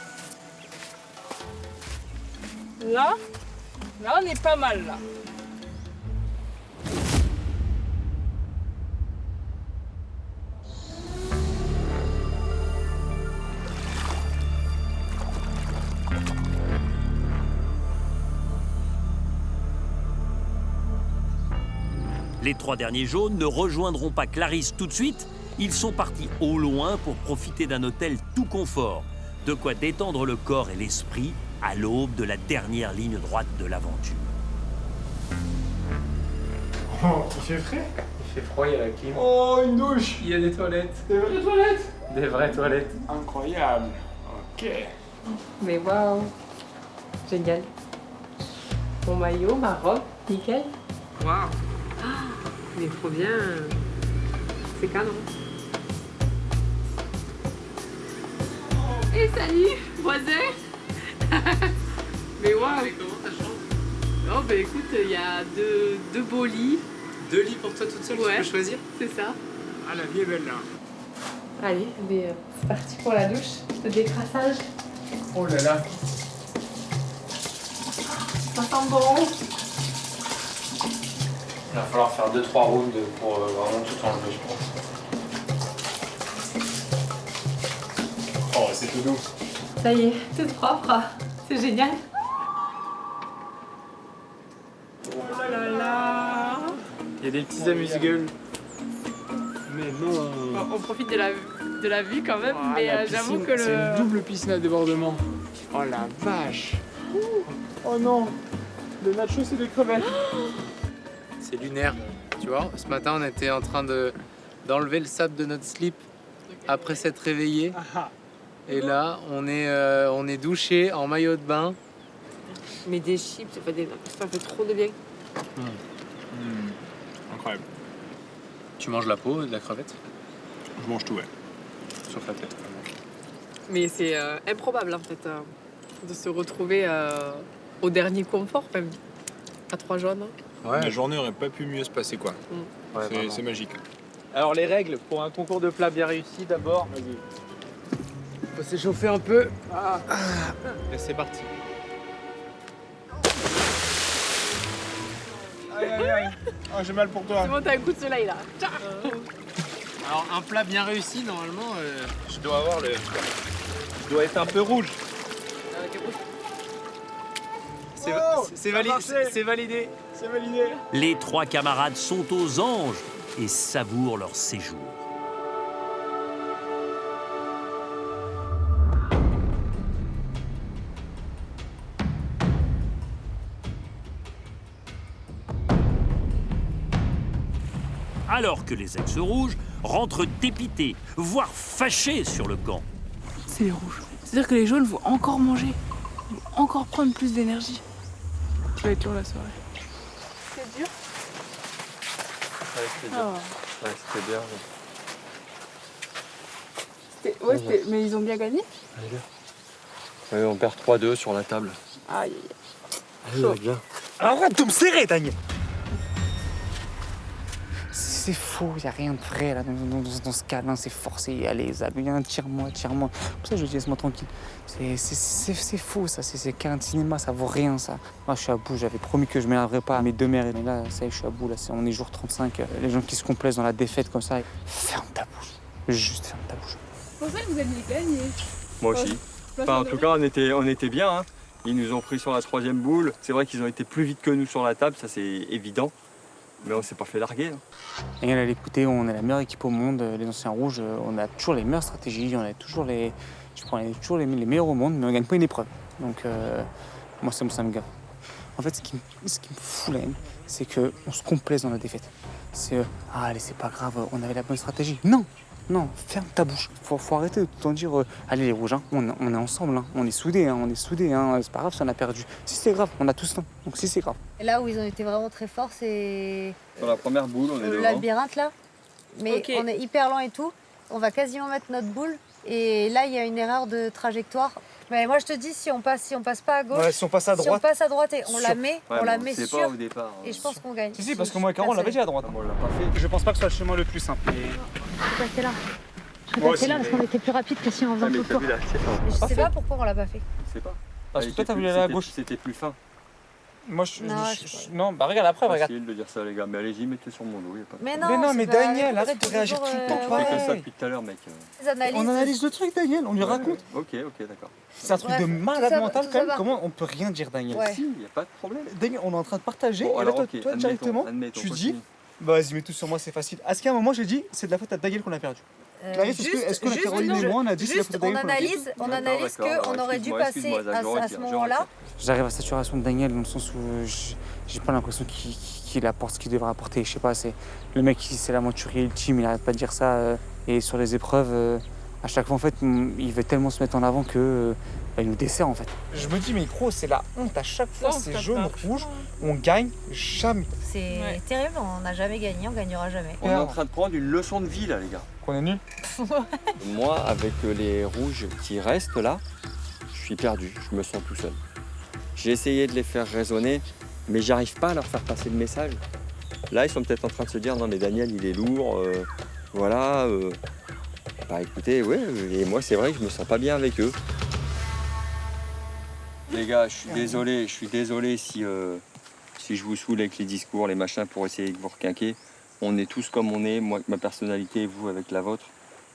Speaker 4: Là, on est pas mal, là.
Speaker 1: Les 3 derniers jaunes ne rejoindront pas Clarisse tout de suite. Ils sont partis au loin pour profiter d'un hôtel tout confort. De quoi détendre le corps et l'esprit à l'aube de la dernière ligne droite de l'aventure.
Speaker 13: Oh, il fait frais?
Speaker 5: Il fait froid, il y a la clim.
Speaker 13: Oh, une douche!
Speaker 5: Il y a des toilettes.
Speaker 13: Des vraies toilettes?
Speaker 5: Des vraies toilettes.
Speaker 3: Incroyable. Ok.
Speaker 2: Mais waouh, génial. Mon maillot, ma robe, nickel. Waouh, mais trop bien. C'est canon. Et salut, voisin. Mais waouh.
Speaker 5: Comment ta chambre?
Speaker 2: Oh bah écoute, il y a deux beaux lits.
Speaker 5: 2 lits pour toi toute seule,
Speaker 2: Ouais,
Speaker 5: tu peux choisir?
Speaker 2: c'est ça.
Speaker 3: Ah, la vie est belle là.
Speaker 2: Allez, c'est parti pour la douche, le décrassage.
Speaker 3: Oh là là.
Speaker 2: Ça sent bon.
Speaker 5: Il va falloir faire 2-3 rounds pour vraiment tout enlever, je pense.
Speaker 13: Oh, c'est tout doux.
Speaker 2: Ça y est, tout propre. C'est génial.
Speaker 4: Oh là là.
Speaker 3: Il y a des petits amuse-gueules. Mais non.
Speaker 2: Bon, on profite de la vue quand même,
Speaker 3: Ah,
Speaker 2: mais
Speaker 3: la
Speaker 2: j'avoue
Speaker 3: piscine,
Speaker 2: que
Speaker 3: c'est une double piscine à débordement. Oh la vache. Oh non. Des nachos et des crevettes.
Speaker 5: C'est lunaire, tu vois. Ce matin, on était en train d'enlever le sable de notre slip après s'être réveillé. Et là, on est douché en maillot de bain.
Speaker 2: Mais des chips, ça fait trop de bien.
Speaker 3: Incroyable.
Speaker 5: Tu manges la peau de la crevette?
Speaker 3: Je mange tout, ouais.
Speaker 5: Sauf la tête.
Speaker 2: Mais c'est improbable en fait de se retrouver au dernier confort, même à 3 jaunes.
Speaker 3: Ouais. La journée aurait pas pu mieux se passer, quoi.
Speaker 5: Ouais,
Speaker 3: C'est magique.
Speaker 13: Alors, les règles pour un concours de plat bien réussi, d'abord. Vas-y. Faut s'échauffer un peu. Et c'est parti. Aïe, aïe, aïe. Oh, j'ai mal pour toi.
Speaker 2: C'est bon, t'as un coup de soleil là.
Speaker 13: Alors, un plat bien réussi, normalement, je dois être un peu rouge. C'est validé. C'est validé. C'est validé.
Speaker 1: Les 3 camarades sont aux anges et savourent leur séjour. Alors que les ex-rouges rentrent dépités, voire fâchés sur le camp.
Speaker 4: C'est les rouges. C'est-à-dire que les jaunes vont encore manger. Ils vont encore prendre plus d'énergie. Ça va être long la soirée. C'est dur?
Speaker 5: Ouais, c'était
Speaker 4: Ah.
Speaker 5: Ouais, c'était bien.
Speaker 4: Mais ils ont bien gagné?
Speaker 9: Ouais, on perd 3-2 sur la table.
Speaker 4: Aïe.
Speaker 9: Allez, bien.
Speaker 7: Arrête de me serrer, Daniel. C'est faux, il n'y a rien de vrai là, dans ce câlin, c'est forcé. Allez, Zab, viens, tire-moi. Pour ça, je dis, laisse-moi tranquille. C'est faux, ça, c'est câlin de cinéma, ça vaut rien, ça. Moi, je suis à bout, j'avais promis que je ne m'énerverais pas à mes 2 mères. Mais là, ça y est, je suis à bout, là, on est jour 35. Les gens qui se complaisent dans la défaite comme ça, ferme ta bouche. Juste ferme ta bouche.
Speaker 4: Je pensais que vous alliez gagner.
Speaker 9: Moi aussi. Enfin, en tout cas, on était bien. Hein. Ils nous ont pris sur la 3e boule. C'est vrai qu'ils ont été plus vite que nous sur la table, ça c'est évident. Mais on s'est pas fait larguer. Hein.
Speaker 7: Et à l'écouter, on est la meilleure équipe au monde. Les anciens rouges, on a toujours les meilleures stratégies, on a toujours les meilleurs au monde, mais on gagne pas une épreuve. Donc moi, ça me gave. En fait, ce qui me fout la haine, c'est qu'on se complaise dans la défaite. C'est allez, c'est pas grave, on avait la bonne stratégie. Non, Non, ferme ta bouche. Faut arrêter de tout le temps dire allez les rouges, hein, on est ensemble, hein, on est soudés, hein, c'est pas grave si on a perdu. Si c'est grave, on a tous faim. Donc si c'est grave.
Speaker 11: Et là où ils ont été vraiment très forts, c'est
Speaker 9: Sur la première boule, on est
Speaker 11: le
Speaker 9: devant.
Speaker 11: labyrinthe là. Mais
Speaker 2: Ok.
Speaker 11: on est hyper lent et tout. On va quasiment mettre notre boule. Et là, il y a une erreur de trajectoire. Mais moi, je te dis, si on passe pas à gauche,
Speaker 13: Ouais, si on passe à
Speaker 11: si on
Speaker 13: droite.
Speaker 11: passe à droite et on
Speaker 13: Sûr.
Speaker 11: la met,
Speaker 9: Ouais,
Speaker 11: on la
Speaker 9: mais
Speaker 11: met
Speaker 9: c'est
Speaker 11: sur.
Speaker 9: pas au départ.
Speaker 11: Et je pense qu'on gagne.
Speaker 13: Si, parce que moi et Caro, on l'avait dit à droite.
Speaker 9: On l'a pas fait.
Speaker 13: Je pense pas que ce soit le chemin le plus simple.
Speaker 12: Je vais passer là. Je vais
Speaker 13: Moi
Speaker 12: passer
Speaker 13: aussi,
Speaker 12: là parce qu'on était plus rapide que si on faisait un
Speaker 9: Ah, mais
Speaker 12: tout
Speaker 9: t'as
Speaker 12: court.
Speaker 9: vu là, c'est pas.
Speaker 11: Mais je sais pas pourquoi on l'a pas fait.
Speaker 9: Je sais pas.
Speaker 13: Parce que
Speaker 9: Ah,
Speaker 13: toi, t'as
Speaker 9: c'était
Speaker 13: voulu aller à
Speaker 9: plus-
Speaker 13: gauche.
Speaker 9: C'était plus fin.
Speaker 13: Moi, non, bah regarde après, regarde.
Speaker 9: Facile de dire ça, les gars. Mais allez-y, mettez sur mon dos. Y a pas de
Speaker 11: Mais
Speaker 9: problème.
Speaker 11: non,
Speaker 13: mais
Speaker 11: c'est pas-
Speaker 13: Daniel,
Speaker 11: les
Speaker 13: arrête de
Speaker 11: courses,
Speaker 13: réagir
Speaker 11: toujours,
Speaker 13: tout le temps.
Speaker 9: Je fais comme ça
Speaker 11: ouais.
Speaker 9: depuis tout à l'heure, mec.
Speaker 11: Les analyses.
Speaker 13: On analyse le truc, Daniel, on lui raconte.
Speaker 9: Ok, d'accord.
Speaker 13: C'est un truc
Speaker 11: Bref,
Speaker 13: de malade
Speaker 11: tout ça-
Speaker 13: mental
Speaker 11: tout
Speaker 13: quand
Speaker 11: ça
Speaker 13: même.
Speaker 11: va.
Speaker 13: Comment on peut rien dire, Daniel
Speaker 11: Ouais.
Speaker 9: Si, y a pas de problème.
Speaker 13: Daniel, on est en train de partager.
Speaker 9: Bon,
Speaker 13: et là,
Speaker 9: alors,
Speaker 13: toi,
Speaker 9: ok,
Speaker 13: toi, directement,
Speaker 9: admettons,
Speaker 13: tu dis
Speaker 9: continue.
Speaker 13: bah, vas-y, mets tout sur moi, c'est facile. À ce qu'à un moment, j'ai dit c'est de la faute à Daniel qu'on a perdu. Clarisse, est-ce que la Caroline et moi, on a dit c'est la faute à
Speaker 11: on
Speaker 13: Daniel qu'on a perdu?
Speaker 11: analyse
Speaker 9: D'accord,
Speaker 11: qu'on aurait dû
Speaker 9: excuse-moi,
Speaker 11: passer
Speaker 9: excuse-moi, Zach, je
Speaker 11: à
Speaker 9: retire,
Speaker 11: ce
Speaker 9: je
Speaker 11: moment-là.
Speaker 9: retire.
Speaker 7: J'arrive à saturation de Daniel dans le sens où j'ai pas l'impression qu'il apporte ce qu'il devrait apporter. Je sais pas, c'est le mec, c'est l'aventurier ultime, il arrête pas de dire ça. Et sur les épreuves, à chaque fois, en fait, il veut tellement se mettre en avant que il nous dessert, en fait.
Speaker 13: Je me dis, mais gros, c'est la honte. À chaque fois,
Speaker 4: Non,
Speaker 13: c'est
Speaker 4: t'as
Speaker 13: jaune,
Speaker 4: pas.
Speaker 13: rouge. On gagne jamais.
Speaker 11: C'est terrible, on n'a jamais gagné, on gagnera jamais.
Speaker 9: On est en train de prendre une leçon de vie, là, les gars.
Speaker 13: Qu'on est nuls.
Speaker 9: Moi, avec les rouges qui restent là, je suis perdu. Je me sens tout seul. J'ai essayé de les faire raisonner, mais j'arrive pas à leur faire passer le message. Là, ils sont peut-être en train de se dire non, mais Daniel, il est lourd. Voilà. Bah écoutez, ouais. Et moi, c'est vrai que je me sens pas bien avec eux. Les gars, je suis désolé si je vous saoule avec les discours, les machins pour essayer de vous requinquer. On est tous comme on est, moi avec ma personnalité et vous avec la vôtre.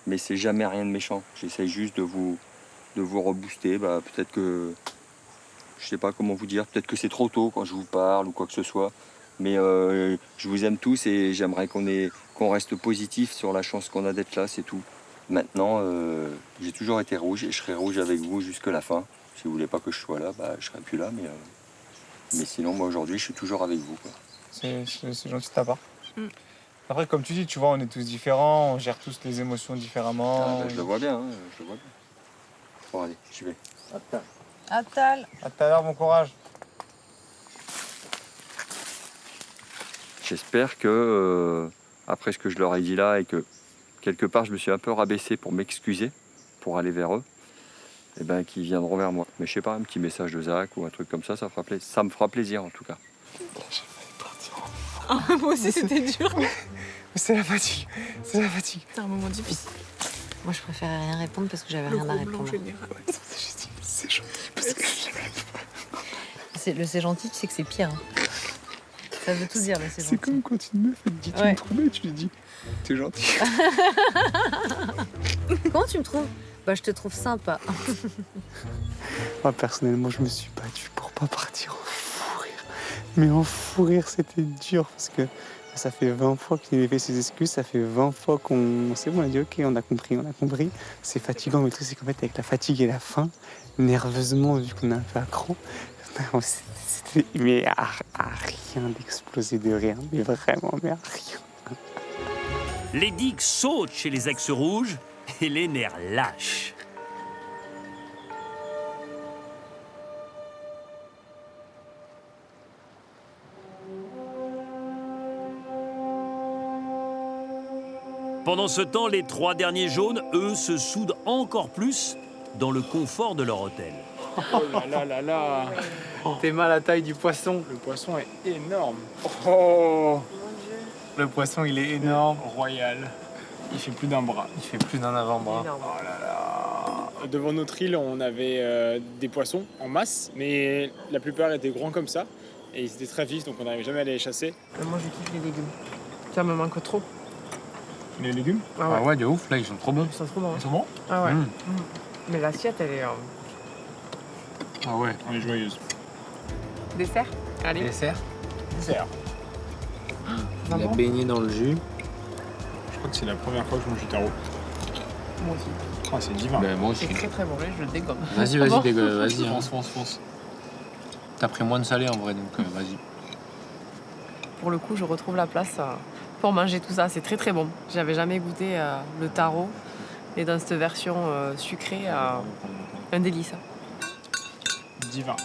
Speaker 9: Mais c'est jamais rien de méchant. J'essaye juste de vous rebooster. Bah, peut-être que, je sais pas comment vous dire, peut-être que c'est trop tôt quand je vous parle ou quoi que ce soit. Mais je vous aime tous et j'aimerais qu'on reste positif sur la chance qu'on a d'être là, c'est tout. Maintenant, j'ai toujours été rouge et je serai rouge avec vous jusqu'à la fin. Si vous voulez pas que je sois là, bah, je serai plus là. Mais sinon, moi aujourd'hui, je suis toujours avec vous, quoi.
Speaker 13: C'est gentil de ta part. Après, comme tu dis, tu vois, on est tous différents, on gère tous les émotions différemment.
Speaker 9: Ah, bah, je le vois bien, hein, je le vois bien. Bon, allez, j'y vais.
Speaker 11: Attal.
Speaker 13: À tout à l'heure, bon courage.
Speaker 9: J'espère que, après ce que je leur ai dit là, et que quelque part je me suis un peu rabaissé pour m'excuser, pour aller vers eux, et ben qu'ils viendront vers moi. Mais je sais pas, un petit message de Zach ou un truc comme ça, ça me fera plaisir en tout cas.
Speaker 4: Moi aussi, c'était dur.
Speaker 13: C'est la fatigue, c'est la fatigue.
Speaker 4: C'est un moment difficile.
Speaker 11: Moi, je préférais rien répondre parce que j'avais rien à répondre.
Speaker 13: C'est gentil parce que
Speaker 11: Le c'est gentil, tu sais que c'est pire. hein. Ça veut tout dire, le c'est
Speaker 13: c'est
Speaker 11: gentil.
Speaker 13: comme quand une meuf elle te dit tu
Speaker 11: Ouais.
Speaker 13: me trouves, tu lui dis t'es gentil.
Speaker 11: Comment tu me trouves? Bah, je te trouve sympa.
Speaker 7: Moi, personnellement, je me suis battu pour pas partir en fou rire. Mais en fou rire, c'était dur parce que ça fait 20 fois qu'il avait fait ses excuses, ça fait 20 fois c'est bon, on a dit ok, on a compris. C'est fatigant, mais le truc, c'est qu'en fait, avec la fatigue et la faim, nerveusement, vu qu'on est un peu accro, c'était mais à rien d'exploser de rire, mais vraiment, mais à rien.
Speaker 1: Les digues sautent chez les axes rouges et les nerfs lâchent. Pendant ce temps, les 3 derniers jaunes, eux, se soudent encore plus dans le confort de leur hôtel.
Speaker 3: Oh là là là là.
Speaker 13: T'es mal à la taille du poisson. Le poisson est énorme. Oh. Le poisson, il est énorme.
Speaker 3: Royal. Il fait plus d'un bras.
Speaker 13: Il fait plus d'un avant-bras.
Speaker 3: Oh là là. Devant notre île, on avait des poissons en masse, mais la plupart étaient grands comme ça. Et ils étaient très vifs, donc on n'arrivait jamais à les chasser.
Speaker 8: Moi, je kiffe les légumes. Ça me manque trop.
Speaker 3: Les légumes?
Speaker 8: Ah ouais.
Speaker 5: de ouf, là, ils sont trop bons.
Speaker 8: Ils sont trop bons.
Speaker 3: Ils sont bons?
Speaker 8: Ah ouais. Mais l'assiette, elle est...
Speaker 3: Ah ouais, on est joyeuse.
Speaker 8: Dessert? Allez.
Speaker 13: Dessert.
Speaker 3: Dessert.
Speaker 13: Il a baigné dans le jus.
Speaker 3: Je crois que c'est la première fois que je mange du taro.
Speaker 8: Moi aussi.
Speaker 3: Ah, c'est divin.
Speaker 5: moi aussi.
Speaker 8: C'est très très mauvais, je le dégomme.
Speaker 5: Vas-y,
Speaker 8: Comment
Speaker 5: vas-y.
Speaker 10: Fonce.
Speaker 5: T'as pris moins de salé en vrai, donc vas-y.
Speaker 8: Pour le coup, je retrouve la place
Speaker 2: pour manger tout ça. C'est très très bon. J'avais jamais goûté le taro. Et dans cette version sucrée, un délice.
Speaker 3: Divin.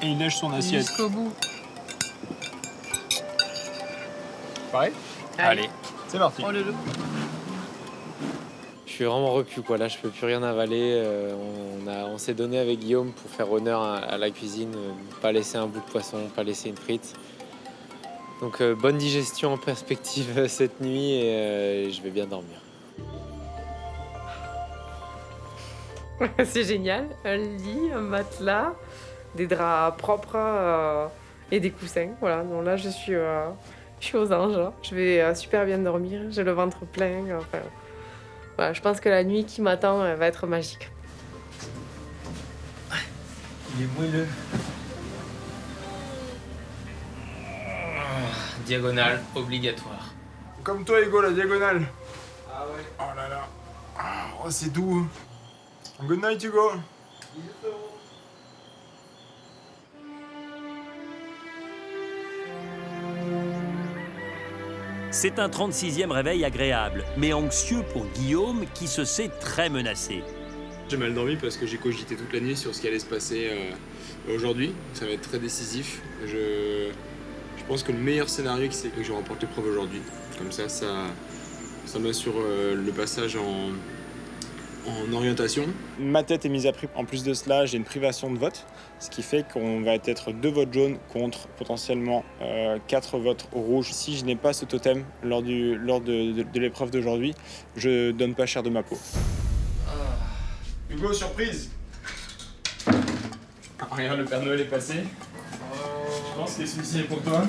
Speaker 3: Et il lèche son assiette.
Speaker 2: Jusqu'au bout.
Speaker 3: Pareil? Allez, c'est parti.
Speaker 2: Oh, le.
Speaker 5: Je suis vraiment repu, quoi. Là, je peux plus rien avaler. On s'est donné avec Guillaume pour faire honneur à la cuisine, pas laisser un bout de poisson, pas laisser une frite. Donc, bonne digestion en perspective cette nuit et je vais bien dormir.
Speaker 2: C'est génial. Un lit, un matelas, des draps propres et des coussins. Voilà, donc là, je suis aux anges. Hein. Je vais super bien dormir. J'ai le ventre plein. Enfin, voilà, je pense que la nuit qui m'attend va être magique.
Speaker 5: Il est moelleux. Diagonale obligatoire.
Speaker 3: Comme toi, Hugo, la diagonale.
Speaker 5: Ah ouais.
Speaker 3: Oh là là. Oh, c'est doux. Good night, Hugo.
Speaker 1: C'est un 36e réveil agréable, mais anxieux pour Guillaume qui se sait très menacé.
Speaker 3: J'ai mal dormi parce que j'ai cogité toute la nuit sur ce qui allait se passer aujourd'hui. Ça va être très décisif. Je pense que le meilleur scénario, c'est que je remporte l'épreuve aujourd'hui. Comme ça m'assure le passage en orientation. Ma tête est mise à prix. En plus de cela, j'ai une privation de vote, ce qui fait qu'on va être 2 votes jaunes contre potentiellement 4 votes rouges. Si je n'ai pas ce totem lors de l'épreuve d'aujourd'hui, je donne pas cher de ma peau. Hugo, surprise! Regarde, le Père Noël est passé. Je pense que celui-ci est pour toi.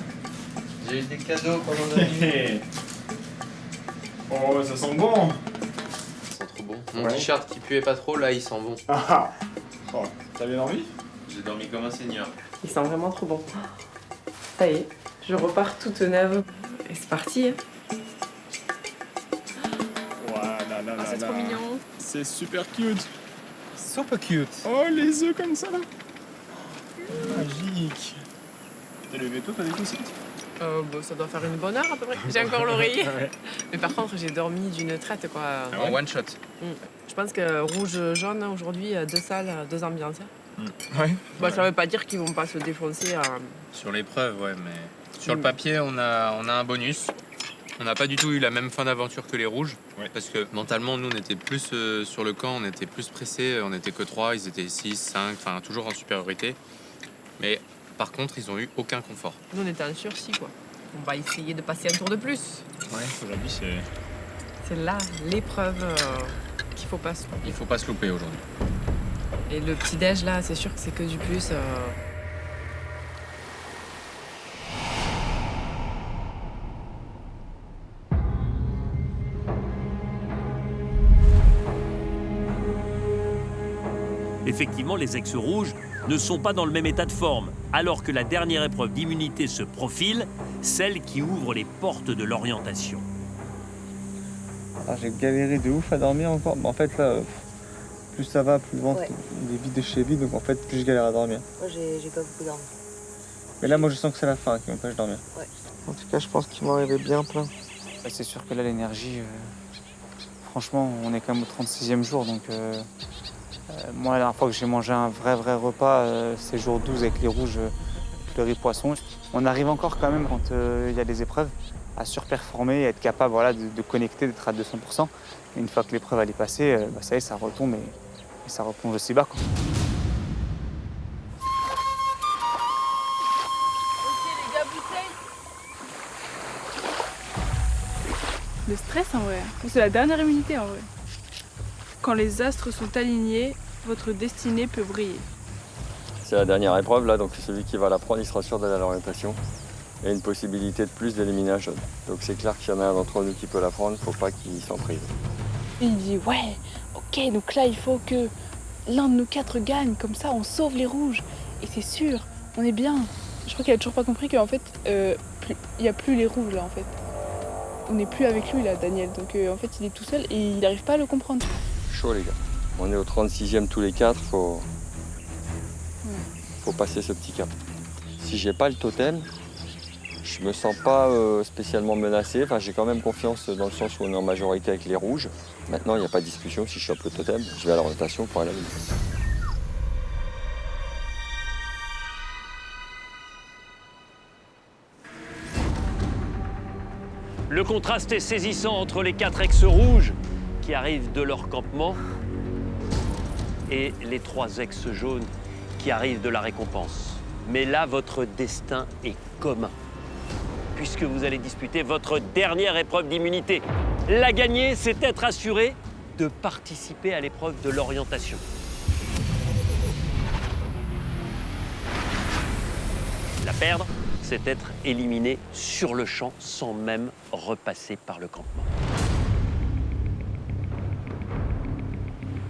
Speaker 5: J'ai eu des cadeaux pendant la nuit.
Speaker 3: Oh, ça sent bon!
Speaker 5: Trop bon. Mon t-shirt qui puait pas trop, là, il sent bon.
Speaker 3: Ah. Oh, t'as bien dormi?
Speaker 5: J'ai dormi comme un seigneur.
Speaker 2: Il sent vraiment trop bon. Ça y est, je repars toute neuve. Et c'est parti.
Speaker 3: Voilà,
Speaker 2: c'est trop mignon.
Speaker 3: C'est super cute.
Speaker 7: Super cute.
Speaker 3: Oh, les œufs comme ça là. Magique. T'as levé tôt, t'as des coussins?
Speaker 2: Ça doit faire une bonne heure à peu près. J'ai encore l'oreiller.
Speaker 3: Ouais.
Speaker 2: Mais par contre, j'ai dormi d'une traite, quoi.
Speaker 5: En one shot.
Speaker 2: Je pense que rouge-jaune, aujourd'hui, 2 salles, 2 ambiances.
Speaker 3: Ouais.
Speaker 2: Bah, ça veut pas dire qu'ils vont pas se défoncer.
Speaker 5: Sur l'épreuve, ouais, mais sur le papier, on a un bonus. On n'a pas du tout eu la même fin d'aventure que les rouges.
Speaker 3: Ouais.
Speaker 5: Parce que mentalement, nous, on était plus sur le camp, on était plus pressés. On était que 3, ils étaient 6, 5, enfin, toujours en supériorité. Mais par contre, ils ont eu aucun confort.
Speaker 2: Nous, on était en sursis, quoi. On va essayer de passer un tour de plus.
Speaker 3: Ouais, aujourd'hui c'est...
Speaker 2: C'est là l'épreuve qu'il faut pas se louper.
Speaker 5: Il faut pas se louper aujourd'hui.
Speaker 2: Et le petit-déj, là, c'est sûr que c'est que du plus.
Speaker 1: Effectivement, les ex-rouges ne sont pas dans le même état de forme, alors que la dernière épreuve d'immunité se profile, celle qui ouvre les portes de l'orientation.
Speaker 7: Ah, j'ai galéré de ouf à dormir encore. Mais en fait, là, plus ça va, plus le ventre il est vide de chez vide. Donc en fait, plus je galère à dormir.
Speaker 11: Moi, j'ai pas beaucoup dormi.
Speaker 7: Mais là, moi, je sens que c'est la fin qui m'empêche de dormir.
Speaker 11: Ouais.
Speaker 7: En tout cas, je pense qu'il m'en arrivait bien plein. C'est sûr que là, l'énergie, franchement, on est quand même au 36e jour. Donc, moi, la dernière fois que j'ai mangé un vrai repas, c'est jour 12 avec les rouges, le riz poisson. On arrive encore quand même, quand il y a des épreuves, à surperformer et être capable de connecter, d'être à 200%. Et une fois que l'épreuve elle est passée, ça y est, ça retombe et ça replonge aussi bas, quoi.
Speaker 4: Le stress en vrai. C'est la dernière immunité en vrai. Quand les astres sont alignés, votre destinée peut briller.
Speaker 9: C'est la dernière épreuve là, donc celui qui va la prendre, il sera sûr d'aller à l'orientation. Et une possibilité de plus d'élimination. Donc c'est clair qu'il y en a un d'entre nous qui peut la prendre, faut pas qu'il s'en prive.
Speaker 4: Il dit ouais, ok, donc là il faut que l'un de nous 4 gagne, comme ça on sauve les rouges. Et c'est sûr, on est bien. Je crois qu'il a toujours pas compris qu'en fait, il n'y a plus les rouges là en fait. On n'est plus avec lui là, Daniel. Donc en fait il est tout seul et il n'arrive pas à le comprendre.
Speaker 9: Chaud les gars. On est au 36e tous les 4, faut passer ce petit cap. Si j'ai pas le totem, Je me sens pas spécialement menacé. Enfin, j'ai quand même confiance dans le sens où on est en majorité avec les rouges. Maintenant, il n'y a pas de discussion. Si je chope le totem, je vais à l'orientation pour aller à la ligne.
Speaker 1: Le contraste est saisissant entre les 4 ex-rouges qui arrivent de leur campement et les 3 ex-jaunes qui arrivent de la récompense. Mais là, votre destin est commun, puisque vous allez disputer votre dernière épreuve d'immunité. La gagner, c'est être assuré de participer à l'épreuve de l'orientation. La perdre, c'est être éliminé sur le champ sans même repasser par le campement.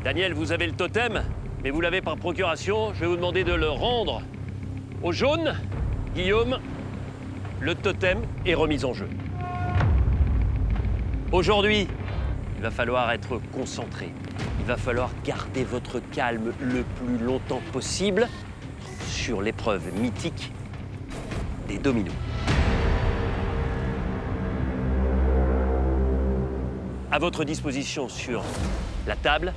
Speaker 1: Daniel, vous avez le totem, mais vous l'avez par procuration. Je vais vous demander de le rendre au jaune. Guillaume, le totem est remis en jeu. Aujourd'hui, il va falloir être concentré. Il va falloir garder votre calme le plus longtemps possible sur l'épreuve mythique des dominos. À votre disposition sur la table,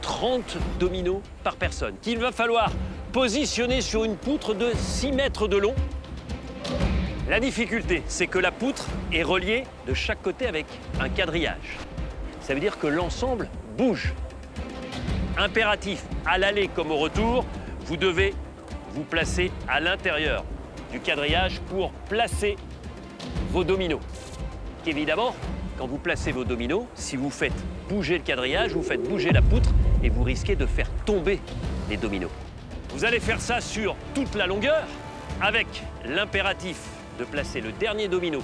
Speaker 1: 30 dominos par personne, qu'il va falloir positionner sur une poutre de 6 mètres de long. La difficulté, c'est que la poutre est reliée de chaque côté avec un quadrillage. Ça veut dire que l'ensemble bouge. Impératif, à l'aller comme au retour, vous devez vous placer à l'intérieur du quadrillage pour placer vos dominos. Évidemment, quand vous placez vos dominos, si vous faites bouger le quadrillage, vous faites bouger la poutre et vous risquez de faire tomber les dominos. Vous allez faire ça sur toute la longueur avec l'impératif de placer le dernier domino,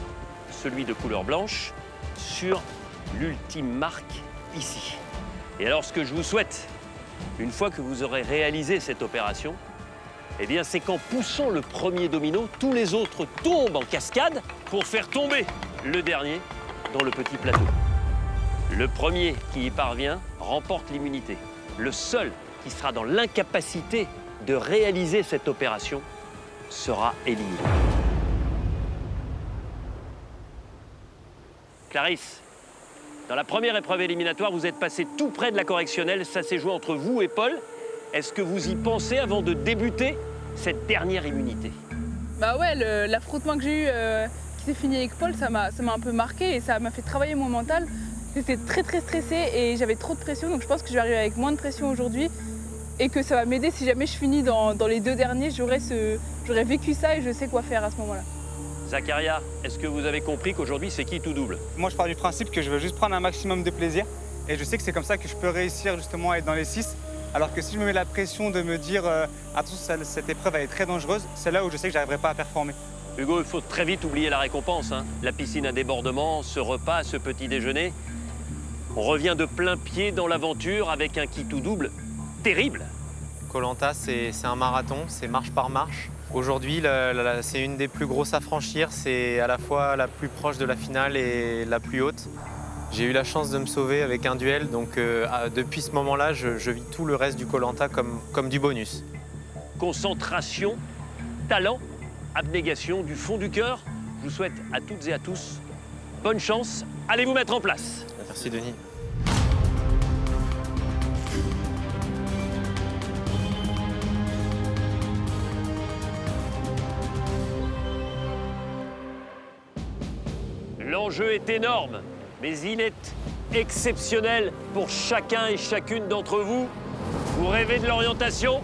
Speaker 1: celui de couleur blanche, sur l'ultime marque ici. Et alors ce que je vous souhaite, une fois que vous aurez réalisé cette opération, eh bien, c'est qu'en poussant le premier domino, tous les autres tombent en cascade pour faire tomber le dernier dans le petit plateau. Le premier qui y parvient remporte l'immunité. Le seul qui sera dans l'incapacité de réaliser cette opération sera éliminé. Clarisse, dans la première épreuve éliminatoire, vous êtes passé tout près de la correctionnelle. Ça s'est joué entre vous et Paul. Est-ce que vous y pensez avant de débuter cette dernière immunité?
Speaker 4: Bah ouais, l'affrontement que j'ai eu qui s'est fini avec Paul, ça m'a un peu marqué et ça m'a fait travailler mon mental. J'étais très stressée et j'avais trop de pression, donc je pense que je vais arriver avec moins de pression aujourd'hui et que ça va m'aider si jamais je finis dans les 2 derniers, j'aurais vécu ça et je sais quoi faire à ce moment-là.
Speaker 1: Zacharia, est-ce que vous avez compris qu'aujourd'hui c'est qui tout double?
Speaker 7: Moi, je pars du principe que je veux juste prendre un maximum de plaisir et je sais que c'est comme ça que je peux réussir justement à être dans les 6. Alors que si je me mets la pression de me dire attention, cette épreuve elle est très dangereuse, c'est là où je sais que je n'arriverai pas à performer.
Speaker 1: Hugo, il faut très vite oublier la récompense, hein. La piscine à débordement, ce repas, ce petit déjeuner. On revient de plein pied dans l'aventure avec un qui tout double terrible.
Speaker 5: Koh-Lanta, c'est un marathon, c'est marche par marche. Aujourd'hui, c'est une des plus grosses à franchir. C'est à la fois la plus proche de la finale et la plus haute. J'ai eu la chance de me sauver avec un duel, donc depuis ce moment-là, je vis tout le reste du Koh-Lanta comme du bonus.
Speaker 1: Concentration, talent, abnégation du fond du cœur. Je vous souhaite à toutes et à tous bonne chance. Allez vous mettre en place.
Speaker 5: Merci Denis.
Speaker 1: L'enjeu est énorme, mais il est exceptionnel pour chacun et chacune d'entre vous. Vous rêvez de l'orientation?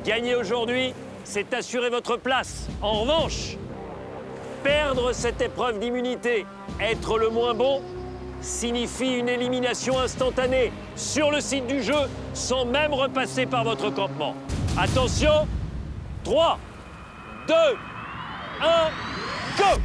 Speaker 1: Gagner aujourd'hui, c'est assurer votre place. En revanche, perdre cette épreuve d'immunité, être le moins bon, signifie une élimination instantanée sur le site du jeu sans même repasser par votre campement. Attention, 3, 2, 1, go!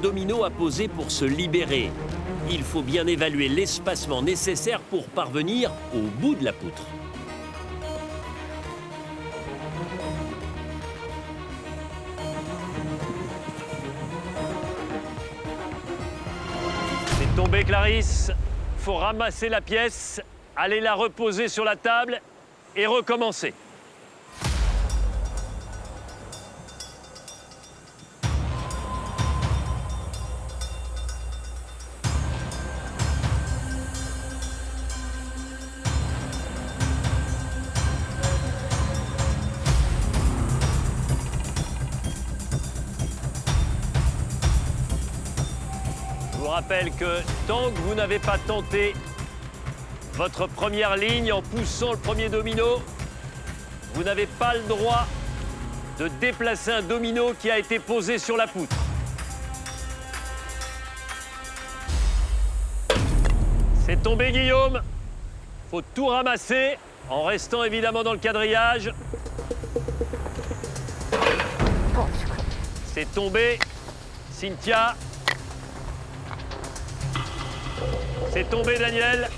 Speaker 1: Dominos à poser pour se libérer. Il faut bien évaluer l'espacement nécessaire pour parvenir au bout de la poutre. C'est tombé, Clarisse. Faut ramasser la pièce, aller la reposer sur la table et recommencer. Je vous rappelle que tant que vous n'avez pas tenté votre première ligne en poussant le premier domino, vous n'avez pas le droit de déplacer un domino qui a été posé sur la poutre. C'est tombé, Guillaume. Faut tout ramasser en restant évidemment dans le quadrillage. C'est tombé, Cynthia. C'est tombé, Daniel.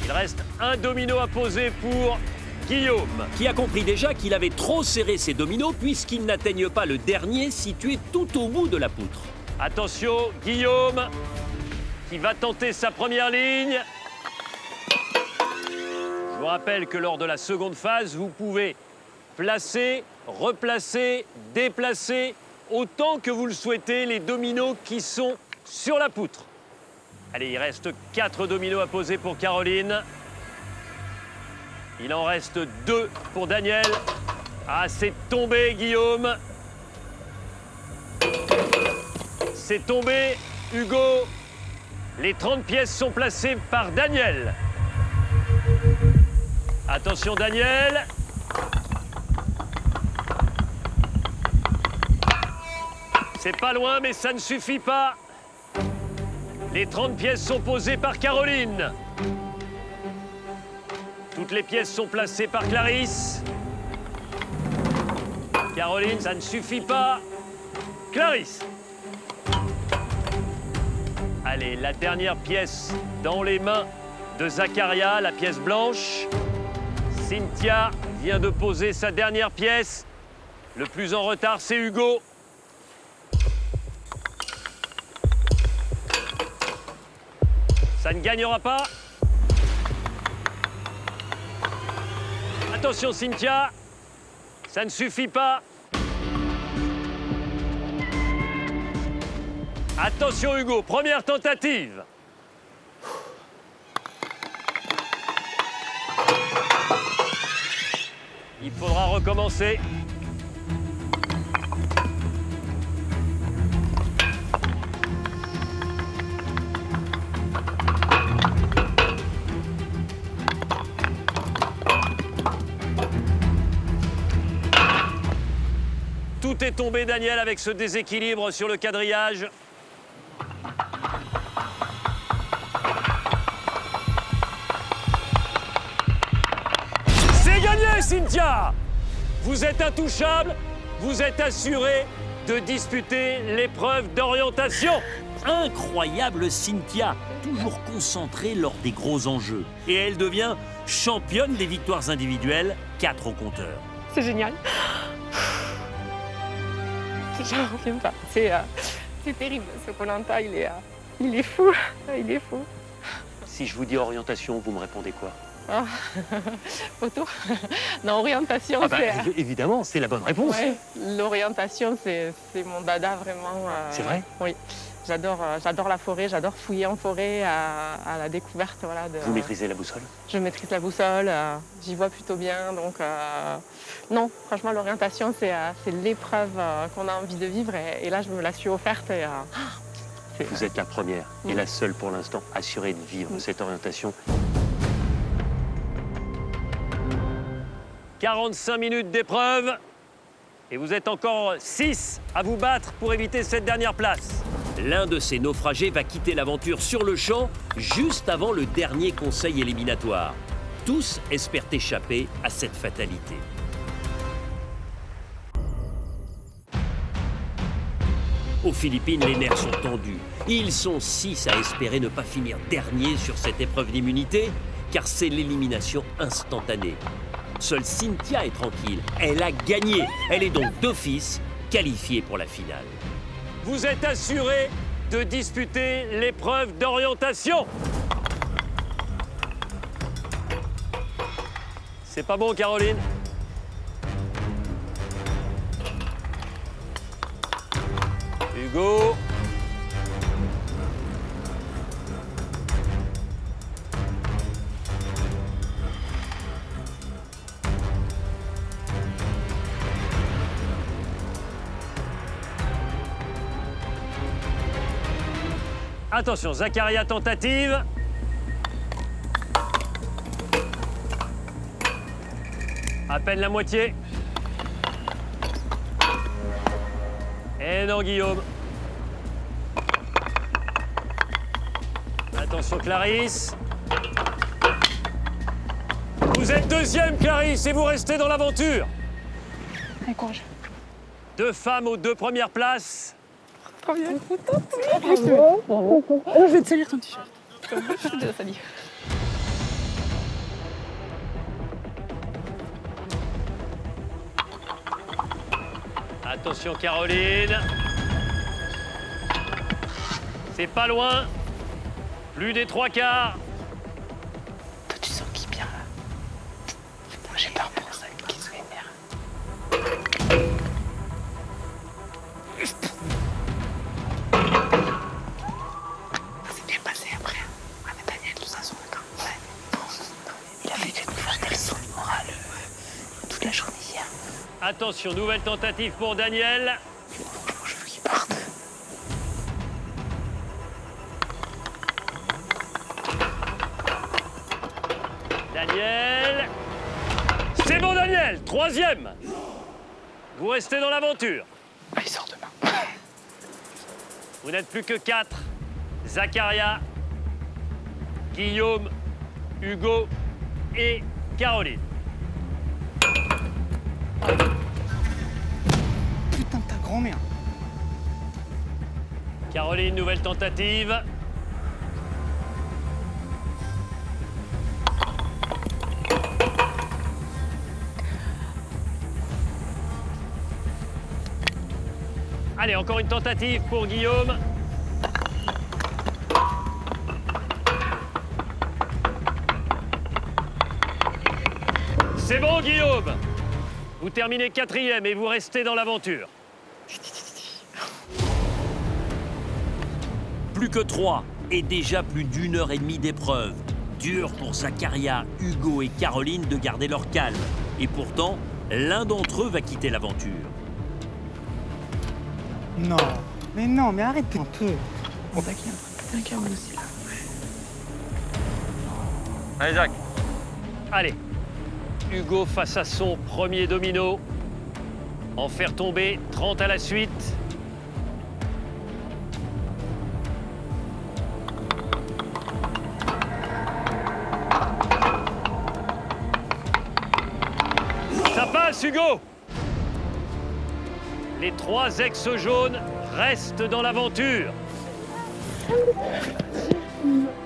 Speaker 1: Il reste un domino à poser pour Guillaume, qui a compris déjà qu'il avait trop serré ses dominos puisqu'ils n'atteignent pas le dernier situé tout au bout de la poutre. Attention, Guillaume, qui va tenter sa première ligne. Je vous rappelle que lors de la seconde phase, vous pouvez placer, replacer, déplacer, autant que vous le souhaitez, les dominos qui sont sur la poutre. Allez, il reste 4 dominos à poser pour Caroline. Il en reste 2 pour Daniel. Ah, c'est tombé, Guillaume. C'est tombé, Hugo. Les 30 pièces sont placées par Daniel. Attention, Daniel. C'est pas loin, mais ça ne suffit pas. Les 30 pièces sont posées par Caroline. Toutes les pièces sont placées par Clarisse. Caroline, ça ne suffit pas. Clarisse. Allez, la dernière pièce dans les mains de Zaccaria, la pièce blanche. Cynthia vient de poser sa dernière pièce. Le plus en retard, c'est Hugo. Ça ne gagnera pas. Attention, Cynthia. Ça ne suffit pas. Attention, Hugo. Première tentative. Il faudra recommencer. Tout est tombé, Daniel, avec ce déséquilibre sur le quadrillage. C'est gagné, Cynthia! Vous êtes intouchable, vous êtes assuré de disputer l'épreuve d'orientation. Incroyable, Cynthia, toujours concentrée lors des gros enjeux. Et elle devient championne des victoires individuelles, 4 au compteur.
Speaker 2: C'est génial. J'en reviens pas. C'est terrible. Ce Koh-Lanta, il est fou. Il est fou.
Speaker 1: Si je vous dis orientation, vous me répondez quoi?
Speaker 2: Ah. Photo. Non, orientation, c'est...
Speaker 1: Évidemment, c'est la bonne réponse.
Speaker 2: Ouais, l'orientation, c'est mon dada, vraiment.
Speaker 1: C'est vrai?
Speaker 2: Oui. J'adore la forêt, j'adore fouiller en forêt à la découverte. Voilà,
Speaker 1: Vous maîtrisez la boussole?
Speaker 2: Je maîtrise la boussole, j'y vois plutôt bien. Donc, non, franchement, l'orientation, c'est l'épreuve qu'on a envie de vivre. Et là, je me la suis offerte.
Speaker 1: Vous êtes la première et la seule pour l'instant assurée de vivre cette orientation. 45 minutes d'épreuve et vous êtes encore 6 à vous battre pour éviter cette dernière place. L'un de ces naufragés va quitter l'aventure sur le champ juste avant le dernier conseil éliminatoire. Tous espèrent échapper à cette fatalité. Aux Philippines, les nerfs sont tendus. Ils sont 6 à espérer ne pas finir dernier sur cette épreuve d'immunité, car c'est l'élimination instantanée. Seule Cynthia est tranquille. Elle a gagné. Elle est donc d'office qualifié pour la finale.
Speaker 16: Vous êtes assuré de disputer l'épreuve d'orientation. C'est pas bon, Caroline? Hugo. Attention, Zakaria tentative. À peine la moitié. Et non, Guillaume. Attention, Clarisse. Vous êtes deuxième, Clarisse, et vous restez dans l'aventure.
Speaker 4: Allez, courage.
Speaker 16: 2 femmes aux 2 premières places.
Speaker 4: Trop bien. Je vais te salir ton t-shirt. Je vais te salir.
Speaker 16: Attention, Caroline. C'est pas loin. Plus des 3 quarts.
Speaker 8: Toi, tu sens qui bien là? Moi, j'ai peur pour ça, qui se vénère. C'est bien passé après. Ah, mais Daniel, tout ça, son d'accord. Ouais. Bon, il a fait nous faire des leçons de morale toute la journée hier.
Speaker 16: Attention, nouvelle tentative pour Daniel.
Speaker 8: Je veux qu'il parte.
Speaker 16: Daniel. C'est bon, Daniel. 3e. Vous restez dans l'aventure.
Speaker 8: Ah, il sort demain.
Speaker 16: Vous n'êtes plus que 4. Zakaria, Guillaume, Hugo et Caroline.
Speaker 8: Putain de ta grand-mère.
Speaker 16: Caroline, nouvelle tentative. Allez, encore une tentative pour Guillaume. C'est bon, Guillaume. Vous terminez 4e et vous restez dans l'aventure.
Speaker 1: Plus que 3 et déjà plus d'1 heure et demie d'épreuve. Dur pour Zakaria, Hugo et Caroline de garder leur calme. Et pourtant, l'un d'entre eux va quitter l'aventure.
Speaker 8: Non, mais arrête un peu. On va qu'il y a un câble aussi là.
Speaker 16: Allez, Zach. Allez. Hugo face à son premier domino. En faire tomber 30 à la suite. Ça passe, Hugo. Les 3 ex-jaunes restent dans l'aventure.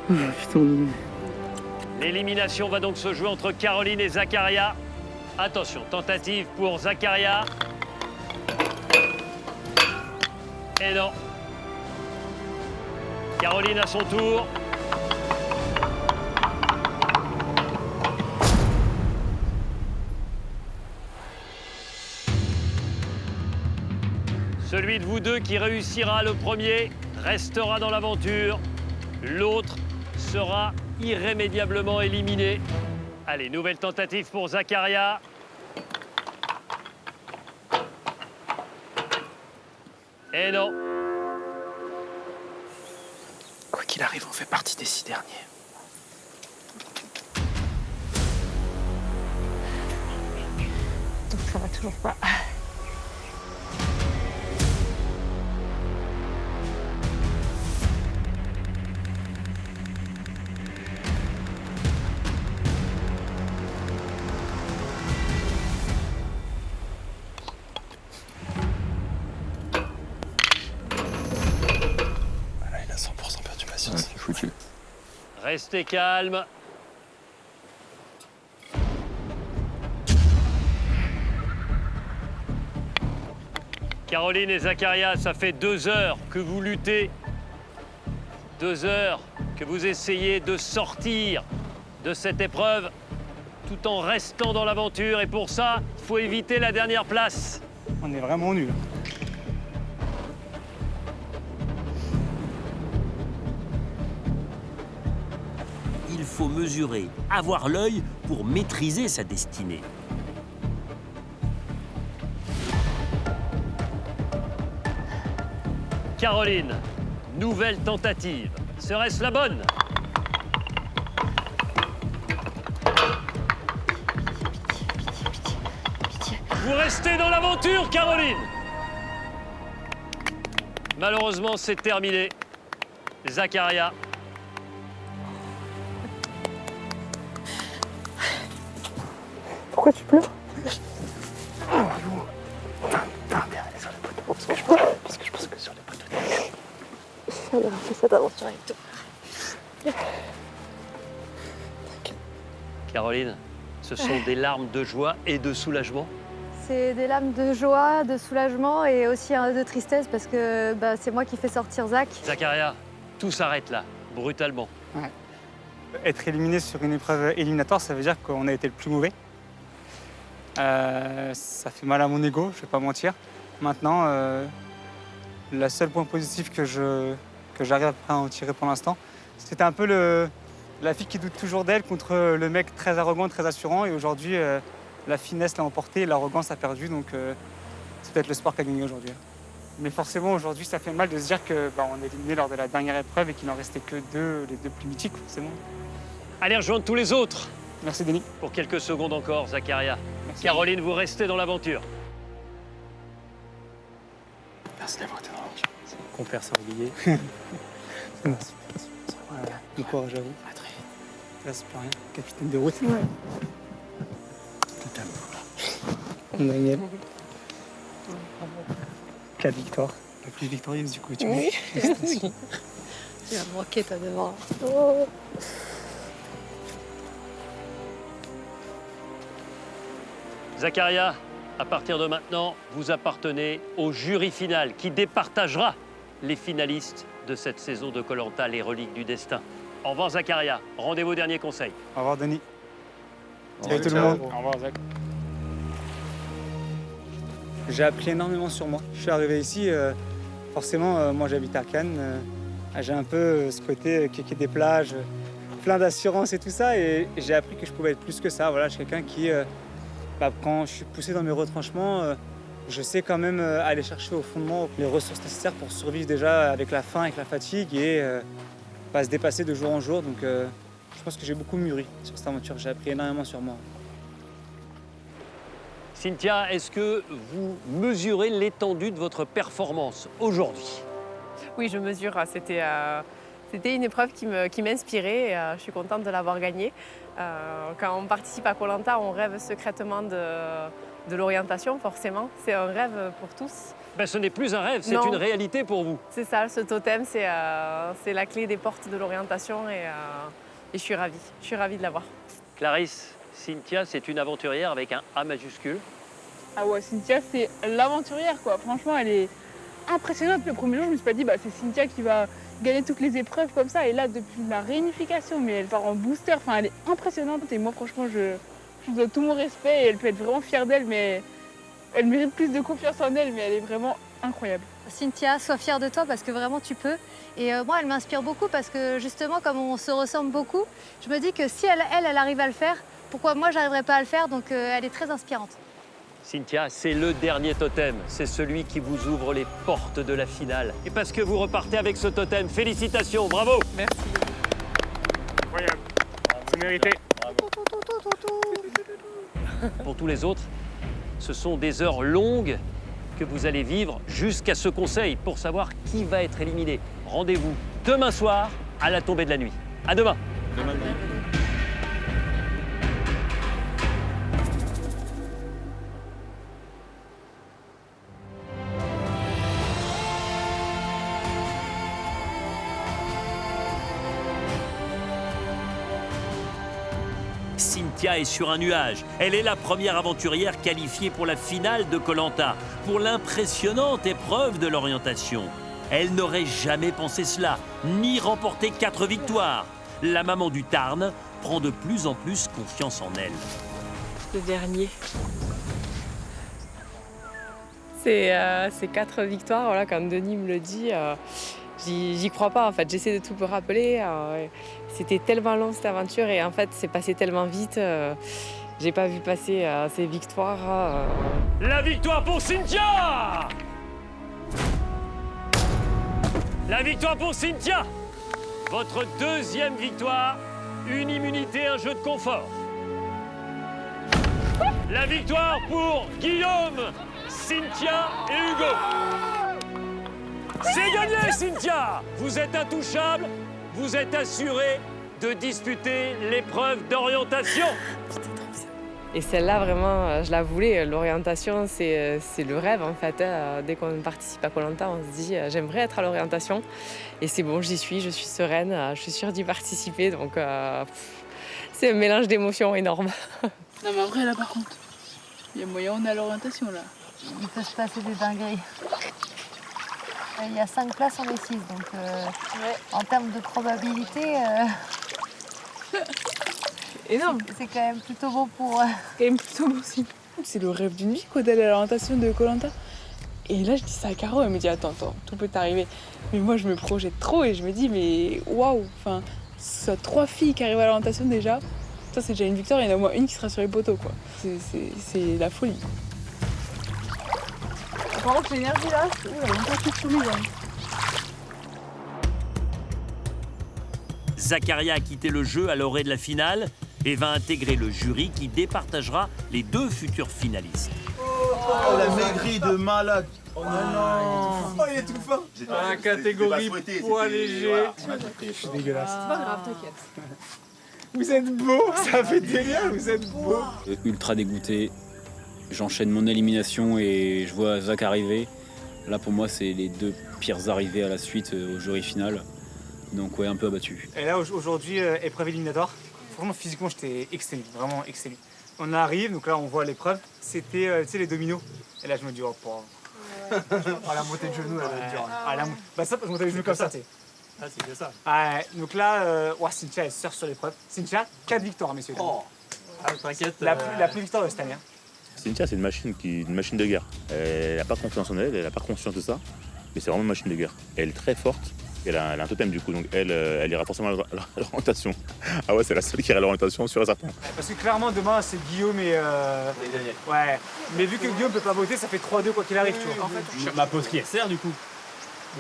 Speaker 8: Putain.
Speaker 16: L'élimination va donc se jouer entre Caroline et Zakaria. Attention, tentative pour Zakaria. Et non. Caroline à son tour. Celui de vous deux qui réussira le premier restera dans l'aventure. L'autre sera irrémédiablement éliminé. Allez, nouvelle tentative pour Zakaria. Et non.
Speaker 8: Quoi qu'il arrive, on fait partie des 6 derniers.
Speaker 4: Donc ça va toujours pas.
Speaker 16: Restez calme. Caroline et Zakaria, ça fait 2 heures que vous luttez. 2 heures que vous essayez de sortir de cette épreuve tout en restant dans l'aventure. Et pour ça, il faut éviter la dernière place.
Speaker 7: On est vraiment nuls.
Speaker 1: Il faut mesurer, avoir l'œil pour maîtriser sa destinée.
Speaker 16: Caroline, nouvelle tentative. Serait-ce la bonne? Vous restez dans l'aventure, Caroline. Malheureusement, c'est terminé. Zakaria.
Speaker 8: Pourquoi tu pleures? Parce que je pense que sur les poteaux. Je viens d'avoir fait cette aventure avec toi.
Speaker 16: Caroline, ce sont des larmes de joie et de soulagement.
Speaker 11: C'est des larmes de joie, de soulagement et aussi de tristesse parce que c'est moi qui fais sortir Zach.
Speaker 16: Zakaria, tout s'arrête là, brutalement.
Speaker 7: Ouais. Être éliminé sur une épreuve éliminatoire, ça veut dire qu'on a été le plus mauvais. Ça fait mal à mon ego, je vais pas mentir. Maintenant, le seul point positif que j'arrive à en tirer pour l'instant, c'était un peu la fille qui doute toujours d'elle contre le mec très arrogant, très assurant. Et aujourd'hui, la finesse l'a emporté et l'arrogance a perdu. Donc, c'est peut-être le sport qui a gagné aujourd'hui. Mais forcément, aujourd'hui, ça fait mal de se dire qu'on est éliminé lors de la dernière épreuve et qu'il n'en restait que les deux plus mythiques, forcément.
Speaker 16: Allez rejoindre tous les autres.
Speaker 7: Merci, Denis.
Speaker 16: Pour quelques secondes encore, Zakaria.
Speaker 7: Merci.
Speaker 16: Caroline, vous restez dans l'aventure.
Speaker 7: Merci d'avoir été dans l'aventure. C'est mon compère sanglier. Voilà, du courage à vous. À très vite. Là, c'est plus rien. Capitaine de route. Ouais. Daniel. 4 victoires. La plus victorieuse du coup, tu vois.
Speaker 8: Oui.
Speaker 7: Félicitations.
Speaker 8: Tu vas manquer ta devant.
Speaker 16: Zakaria, à partir de maintenant, vous appartenez au jury final qui départagera les finalistes de cette saison de Koh Lanta, les reliques du destin. Au revoir Zakaria, rendez-vous dernier conseil.
Speaker 7: Au revoir Denis.
Speaker 3: Salut
Speaker 7: tout le monde.
Speaker 3: Au revoir Zach.
Speaker 7: J'ai appris énormément sur moi. Je suis arrivé ici, forcément, moi j'habite à Cannes. J'ai un peu ce côté kéké des plages, plein d'assurance et tout ça. Et j'ai appris que je pouvais être plus que ça. Voilà, je suis quelqu'un qui, quand je suis poussé dans mes retranchements, je sais quand même aller chercher au fond de moi les ressources nécessaires pour survivre déjà avec la faim, avec la fatigue et pas se dépasser de jour en jour. Donc je pense que j'ai beaucoup mûri sur cette aventure. J'ai appris énormément sur moi.
Speaker 16: Cynthia, est-ce que vous mesurez l'étendue de votre performance aujourd'hui?
Speaker 2: Oui, je mesure. C'était une épreuve qui m'inspirait et je suis contente de l'avoir gagnée. Quand on participe à Koh Lanta, on rêve secrètement de l'orientation, forcément. C'est un rêve pour tous.
Speaker 16: Ben, ce n'est plus un rêve, c'est une réalité pour vous.
Speaker 2: C'est ça, ce totem, c'est la clé des portes de l'orientation et je suis ravie. Je suis ravie de l'avoir.
Speaker 16: Clarisse, Cynthia, c'est une aventurière avec un A majuscule.
Speaker 4: Ah ouais, Cynthia, c'est l'aventurière, quoi. Franchement, elle est impressionnante. Le premier jour, je me suis pas dit, c'est Cynthia qui va gagner toutes les épreuves comme ça. Et là, depuis la réunification, mais elle part en booster. Enfin, elle est impressionnante. Et moi, franchement, je lui donne tout mon respect. Et elle peut être vraiment fière d'elle, mais elle mérite plus de confiance en elle. Mais elle est vraiment incroyable.
Speaker 11: Cynthia, sois fière de toi parce que vraiment tu peux. Et moi, elle m'inspire beaucoup parce que justement, comme on se ressemble beaucoup, je me dis que si elle arrive à le faire, pourquoi moi, j'arriverais pas à le faire? Donc, elle est très inspirante.
Speaker 16: Cynthia, c'est le dernier totem. C'est celui qui vous ouvre les portes de la finale. Et parce que vous repartez avec ce totem, félicitations, bravo!
Speaker 2: Merci.
Speaker 3: Incroyable. C'est mérité.
Speaker 16: Pour tous les autres, ce sont des heures longues que vous allez vivre jusqu'à ce conseil pour savoir qui va être éliminé. Rendez-vous demain soir à la tombée de la nuit. À demain!
Speaker 6: Demain.
Speaker 1: Cynthia est sur un nuage. Elle est la première aventurière qualifiée pour la finale de Koh-Lanta, pour l'impressionnante épreuve de l'orientation. Elle n'aurait jamais pensé cela, ni remporté 4 victoires. La maman du Tarn prend de plus en plus confiance en elle.
Speaker 2: Le dernier. C'est 4 victoires, voilà, quand Denis me le dit, j'y crois pas en fait. J'essaie de tout me rappeler. C'était tellement long cette aventure et en fait c'est passé tellement vite. J'ai pas vu passer ces victoires.
Speaker 16: La victoire pour Cynthia! La victoire pour Cynthia! Votre deuxième victoire, une immunité, un jeu de confort. La victoire pour Guillaume, Cynthia et Hugo. C'est gagné, Cynthia! Vous êtes intouchable, vous êtes assuré de disputer l'épreuve d'orientation.
Speaker 2: Et celle-là, vraiment, je la voulais. L'orientation, c'est le rêve, en fait. Dès qu'on participe à Koh-Lanta, on se dit j'aimerais être à l'orientation. Et c'est bon, j'y suis, je suis sereine, je suis sûre d'y participer. Donc, c'est un mélange d'émotions énorme.
Speaker 4: Non, mais en vrai, là, par contre, il y a moyen, on est à l'orientation, là.
Speaker 11: Il peut se passer des dingueries. Il y a 5 places, on est 6, donc en termes de probabilité,
Speaker 4: énorme.
Speaker 11: C'est quand même plutôt bon pour...
Speaker 4: C'est quand même plutôt bon aussi. C'est le rêve d'une vie, quoi, d'aller à l'orientation de Koh-Lanta. Et là, je dis ça à Caro, elle me dit attends, tout peut t'arriver. Mais moi, je me projette trop et je me dis mais waouh, enfin, ça 3 filles qui arrivent à l'orientation déjà. Ça, c'est déjà une victoire, il y en a au moins une qui sera sur les poteaux, quoi. C'est la folie. Par contre, l'énergie là, on va pas tout soumis, hein.
Speaker 1: Zakaria a quitté le jeu à l'orée de la finale et va intégrer le jury qui départagera les 2 futurs finalistes.
Speaker 17: Oh, la maigrie de malade. Oh non.
Speaker 13: Oh, il est tout fin.
Speaker 17: Dans la catégorie
Speaker 13: poids léger.
Speaker 17: Je suis dégueulasse.
Speaker 4: C'est pas grave, t'inquiète.
Speaker 13: Vous êtes beau, ça fait délire, vous êtes beau.
Speaker 6: Ultra dégoûté. J'enchaîne mon élimination et je vois Zach arriver. Là, pour moi, c'est les 2 pires arrivées à la suite au jury final. Donc, ouais, un peu abattu.
Speaker 13: Et là, aujourd'hui, épreuve éliminatoire. Franchement, physiquement, j'étais exténué, vraiment exténué. On arrive, donc là, on voit l'épreuve. C'était, tu sais, les dominos. Et là, je me dis, oh, pour...
Speaker 17: Oh, la montée de genoux, elle va être dure.
Speaker 13: Bah, ça, je montais les genoux comme ça, tu sais.
Speaker 17: Ah, c'est bien ça.
Speaker 13: Ouais, donc là, Cynthia, elle sort sur l'épreuve. Cynthia, 4 victoires, messieurs.
Speaker 17: Oh. Ah, t'inquiète.
Speaker 13: La plus victoire de cette année. Hein.
Speaker 18: Cynthia, c'est une machine de guerre. Elle n'a pas confiance en elle n'a pas conscience de ça. Mais c'est vraiment une machine de guerre. Elle est très forte. Elle a un totem du coup, donc elle ira forcément à l'orientation. Ah ouais, c'est la seule qui ira à l'orientation, sûr et certain.
Speaker 13: Parce que clairement, demain, c'est Guillaume et Daniel. Ouais, mais vu que Guillaume peut pas voter, ça fait 3-2 quoi qu'il arrive, tu vois. En fait,
Speaker 6: ma poterie, elle sert du coup.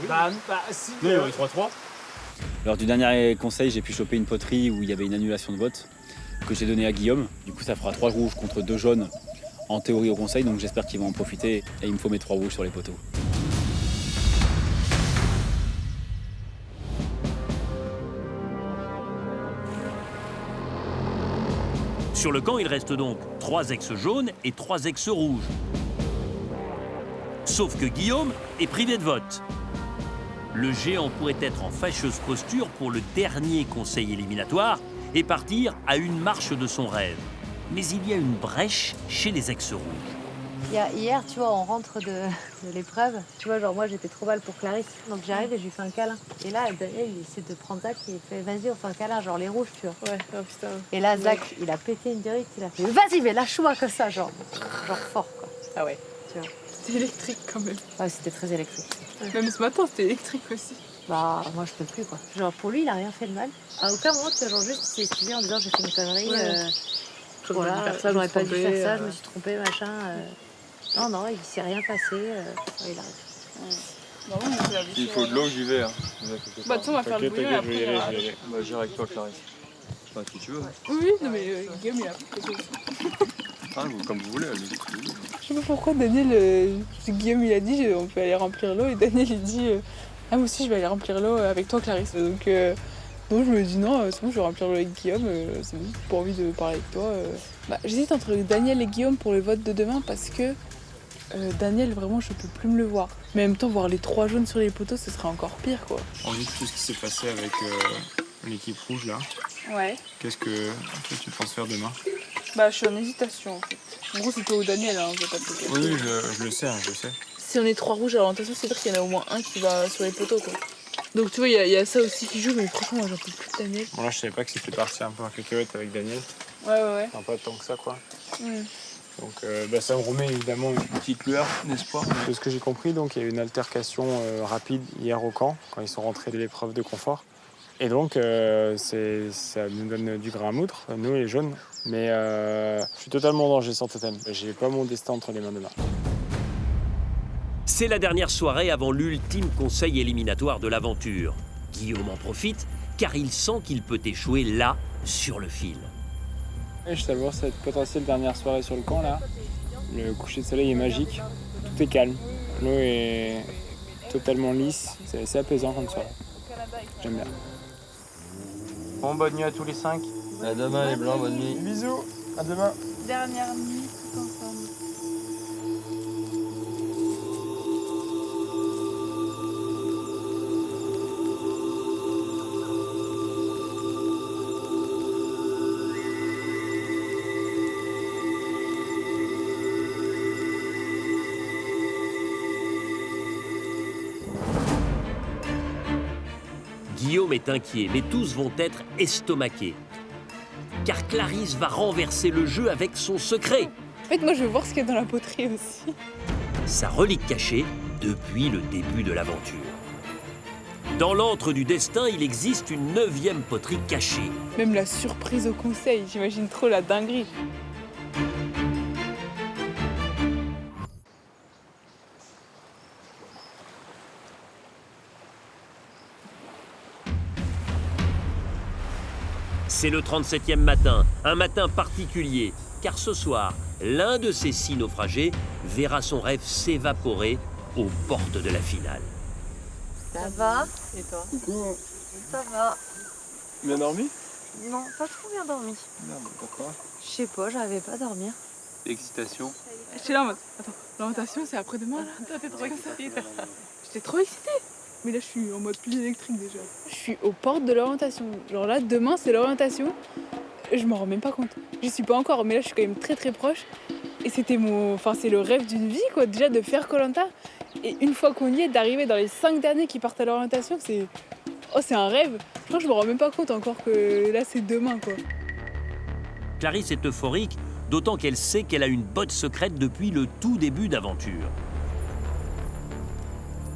Speaker 13: Bah si.
Speaker 6: Non, il y aurait 3-3. Lors du dernier conseil, j'ai pu choper une poterie où il y avait une annulation de vote que j'ai donnée à Guillaume. Du coup, ça fera 3 rouges contre 2 jaunes en théorie au conseil, donc j'espère qu'ils vont en profiter et il me faut mes 3 rouges sur les poteaux.
Speaker 1: Sur le camp, il reste donc 3 ex jaunes et 3 ex rouges. Sauf que Guillaume est privé de vote. Le géant pourrait être en fâcheuse posture pour le dernier conseil éliminatoire et partir à une marche de son rêve. Mais il y a une brèche chez les ex rouges.
Speaker 11: Hier, tu vois, on rentre de l'épreuve. Tu vois, genre moi, j'étais trop mal pour Clarisse. Donc j'arrive et je lui fais un câlin. Et là, Daniel, il essaie de prendre Zach et il fait vas-y, on fait un câlin, genre les rouges, tu vois.
Speaker 2: Ouais, oh putain.
Speaker 11: Et là, Zach, il a pété une durite. Il a fait vas-y, mais lâche-moi comme ça, genre fort, quoi.
Speaker 2: Ah ouais.
Speaker 11: Tu vois.
Speaker 4: C'était électrique quand même.
Speaker 11: Ouais, c'était très électrique.
Speaker 4: Ouais. Même ce matin, c'était électrique aussi.
Speaker 11: Bah, moi, je peux plus, quoi. Genre, pour lui, il a rien fait de mal. À aucun moment, tu vois, genre juste, il s'est excusé en disant j'ai fait une connerie.
Speaker 2: Ouais.
Speaker 11: Voilà, j'aurais pas dû faire ça, je me suis trompée, machin. Non, il s'est rien passé. Il arrive.
Speaker 14: S'il faut de l'eau, j'y vais. Hein.
Speaker 4: Bah, de toute façon, on va faire le bouillon et après.
Speaker 14: Bah, j'irai avec toi, Clarisse. Enfin, si tu veux.
Speaker 4: Oui, non, mais Guillaume, il a pris aussi.
Speaker 14: Ah, comme vous voulez, allez-y.
Speaker 4: Je sais pas pourquoi Daniel, Guillaume, il a dit on peut aller remplir l'eau et Daniel, il dit ah, moi aussi, je vais aller remplir l'eau avec toi, Clarisse. Donc, je me dis non, c'est bon, je vais remplir l'eau avec Guillaume, c'est bon, j'ai pas envie de parler avec toi. Bah, j'hésite entre Daniel et Guillaume pour le vote de demain parce que Daniel, vraiment, je peux plus me le voir. Mais en même temps, voir les 3 jaunes sur les poteaux, ce serait encore pire, quoi.
Speaker 3: En vue de tout ce qui s'est passé avec l'équipe rouge là,
Speaker 4: Ouais.
Speaker 3: Qu'est-ce que toi, tu penses faire demain?
Speaker 4: Bah, je suis en hésitation en fait. En gros, c'est toi ou Daniel, hein, je vais pas te le
Speaker 3: Oui, je le sais, je le sais.
Speaker 4: Si on est 3 rouges à l'orientation, c'est-à-dire qu'il y en a au moins un qui va sur les poteaux, quoi. Donc, tu vois, il y a ça aussi qui joue, mais franchement, moi, j'en peux plus de Daniel.
Speaker 3: Bon, là, je savais pas que c'était parti un peu en cacahuète avec Daniel.
Speaker 4: Ouais.
Speaker 3: Enfin, pas tant que ça, quoi.
Speaker 4: Ouais.
Speaker 3: Donc ça me remet évidemment une petite lueur d'espoir. De ce que j'ai compris, donc il y a eu une altercation rapide hier au camp, quand ils sont rentrés de l'épreuve de confort. Et donc ça nous donne du grain à moudre, nous les jaunes. Mais je suis totalement en danger sans totem. J'ai pas mon destin entre les mains demain.
Speaker 1: C'est la dernière soirée avant l'ultime conseil éliminatoire de l'aventure. Guillaume en profite car il sent qu'il peut échouer là, sur le fil.
Speaker 3: Et je savoure cette potentielle dernière soirée sur le camp là. Le coucher de soleil est magique, tout est calme, l'eau est totalement lisse, c'est apaisant comme soirée. J'aime bien. Bon, bonne nuit à tous les 5.
Speaker 9: À demain les blancs, bonne nuit.
Speaker 3: Bisous, à demain.
Speaker 4: Dernière nuit, tout ensemble.
Speaker 1: Guillaume est inquiet, mais tous vont être estomaqués. Car Clarisse va renverser le jeu avec son secret.
Speaker 4: En fait, moi, je veux voir ce qu'il y a dans la poterie aussi.
Speaker 1: Sa relique cachée depuis le début de l'aventure. Dans l'antre du destin, il existe une 9e poterie cachée.
Speaker 4: Même la surprise au conseil, j'imagine trop la dinguerie.
Speaker 1: C'est le 37e matin, un matin particulier, car ce soir, l'un de ces 6 naufragés verra son rêve s'évaporer aux portes de la finale.
Speaker 11: Ça va?
Speaker 2: Et toi?
Speaker 3: Coucou.
Speaker 11: Ça va.
Speaker 3: Bien dormi?
Speaker 11: Non, pas trop bien dormi.
Speaker 3: Merde, pourquoi?
Speaker 11: Je sais pas, j'arrivais pas à dormir.
Speaker 10: Excitation.
Speaker 4: J'étais là en mode, attends, l'orientation c'est après-demain là? Toi t'es trop excitée. J'étais trop excitée. Mais là je suis en mode plus électrique déjà. Je suis aux portes de l'orientation. Genre là, demain c'est l'orientation. Je m'en rends même pas compte. J'y suis pas encore, mais là je suis quand même très très proche. Et c'était c'est le rêve d'une vie quoi, déjà de faire Koh-Lanta. Et une fois qu'on y est, d'arriver dans les 5 derniers qui partent à l'orientation, c'est un rêve. Je crois que je me rends même pas compte encore que là c'est demain quoi.
Speaker 1: Clarisse est euphorique, d'autant qu'elle sait qu'elle a une botte secrète depuis le tout début d'aventure.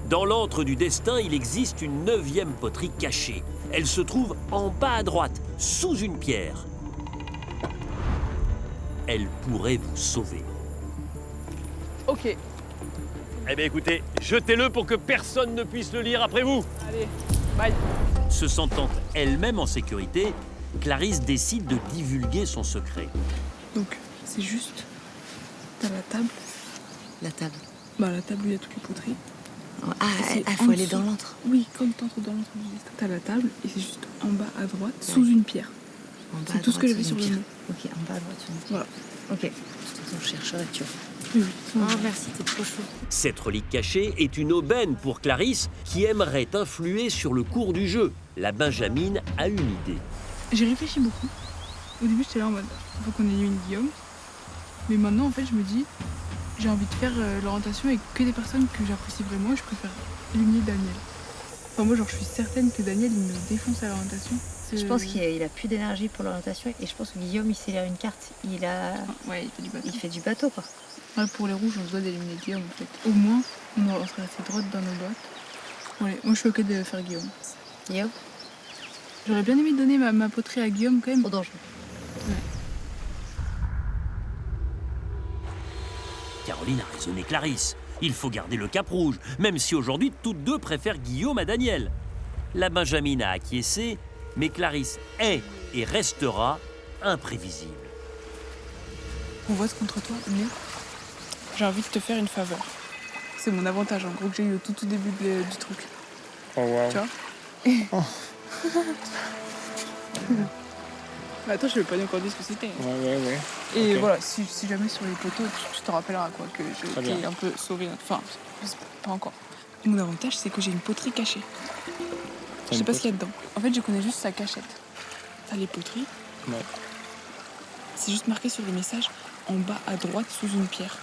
Speaker 1: Dans l'antre du destin, il existe une 9e poterie cachée. Elle se trouve en bas à droite, sous une pierre. Elle pourrait vous sauver.
Speaker 4: Ok.
Speaker 16: Eh bien écoutez, jetez-le pour que personne ne puisse le lire après vous.
Speaker 4: Allez, bye.
Speaker 1: Se sentant elle-même en sécurité, Clarisse décide de divulguer son secret.
Speaker 4: Donc, c'est juste, t'as la table.
Speaker 12: La table.
Speaker 4: Bah la table où il y a toutes les poteries.
Speaker 12: Faut aller dans l'antre.
Speaker 4: Oui, comme t'entres dans l'antre, t'as la table et c'est juste en bas à droite, sous une pierre. C'est tout ce que j'avais sur le mot.
Speaker 12: Ok, en bas à droite sur une pierre.
Speaker 4: Voilà.
Speaker 12: Ok, je chercherai, tu vois.
Speaker 4: Oui.
Speaker 12: Oh, merci, t'es trop chaud.
Speaker 1: Cette relique cachée est une aubaine pour Clarisse qui aimerait influer sur le cours du jeu. La Benjamine a une idée.
Speaker 4: J'ai réfléchi beaucoup. Au début, j'étais là en mode, faut qu'on élimine Guillaume. Mais maintenant, en fait, je me dis, j'ai envie de faire l'orientation avec que des personnes que j'apprécie vraiment et je préfère éliminer Daniel. Enfin, moi, genre, je suis certaine que Daniel, il me défonce à l'orientation.
Speaker 12: Je pense qu'il a plus d'énergie pour l'orientation et je pense que Guillaume, il sait lire une carte.
Speaker 4: Ouais, il fait du bateau.
Speaker 12: Il fait du bateau, quoi.
Speaker 4: Ouais, pour les rouges, on se doit d'éliminer Guillaume, en fait. Au moins, on serait assez droite dans nos boîtes. Bon, allez, moi, je suis ok de faire Guillaume.
Speaker 12: Guillaume?
Speaker 4: J'aurais bien aimé donner ma poterie à Guillaume, quand même.
Speaker 12: Trop dangereux.
Speaker 4: Ouais.
Speaker 1: Caroline a raisonné Clarisse. Il faut garder le cap rouge, même si aujourd'hui, toutes deux préfèrent Guillaume à Daniel. La Benjamine a acquiescé, mais Clarisse est et restera imprévisible.
Speaker 4: On vote contre toi, mais j'ai envie de te faire une faveur. C'est mon avantage, en gros, que j'ai eu au tout début du truc.
Speaker 3: Oh wow.
Speaker 4: Tu vois? Bah, toi, je vais pas encore dire ce que c'était.
Speaker 3: Ouais.
Speaker 4: Et
Speaker 3: okay.
Speaker 4: voilà, si jamais sur les poteaux, tu te rappelleras quoi, que j'ai un peu sauvé. Enfin, pas encore. Mon avantage, c'est que j'ai une poterie cachée. Je sais pas ce qu'il y a dedans. En fait, je connais juste sa cachette.
Speaker 19: t'as les poteries.
Speaker 3: Ouais.
Speaker 19: C'est juste marqué sur le message, en bas à droite sous une pierre.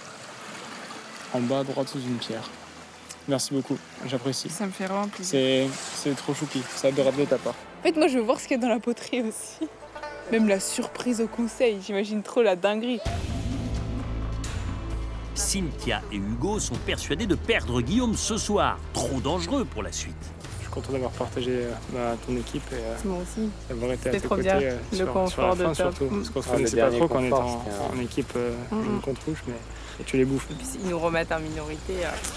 Speaker 3: En bas à droite sous une pierre. Merci beaucoup, j'apprécie.
Speaker 19: Ça me fait vraiment plaisir.
Speaker 3: C'est trop choupi, c'est adorable de ta part.
Speaker 19: En fait, moi, je veux voir ce qu'il y a dans la poterie aussi. Même la surprise au conseil, j'imagine trop la dinguerie.
Speaker 1: Cynthia et Hugo sont persuadés de perdre Guillaume ce soir. Trop dangereux pour la suite.
Speaker 3: Je suis content d'avoir partagé ton équipe et
Speaker 2: Moi aussi.
Speaker 3: d'avoir été à
Speaker 2: C'est
Speaker 3: tes
Speaker 2: trop
Speaker 3: côtés
Speaker 2: bien, le
Speaker 3: sur la
Speaker 2: confort
Speaker 3: fin
Speaker 2: de
Speaker 3: surtout.
Speaker 2: top.
Speaker 3: Parce qu'on se
Speaker 5: Ah, le
Speaker 3: connaissait pas
Speaker 5: dernier
Speaker 3: trop quand on était
Speaker 5: confort, c'était
Speaker 3: en équipe une contre rouge, mais et tu les bouffes.
Speaker 2: Et puis, ils nous remettent en minorité.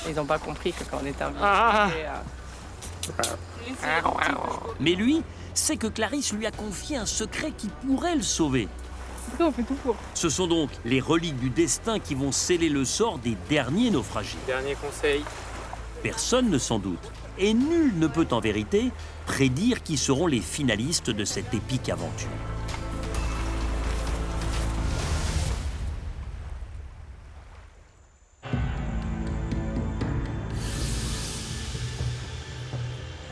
Speaker 2: Ils n'ont pas compris que quand on était en minorité...
Speaker 1: Mais lui sait que Clarisse lui a confié un secret qui pourrait le sauver.
Speaker 19: On fait tout pour.
Speaker 1: Ce sont donc les reliques du destin qui vont sceller le sort des derniers naufragés.
Speaker 5: Dernier conseil.
Speaker 1: Personne ne s'en doute. Et nul ne peut en vérité prédire qui seront les finalistes de cette épique aventure.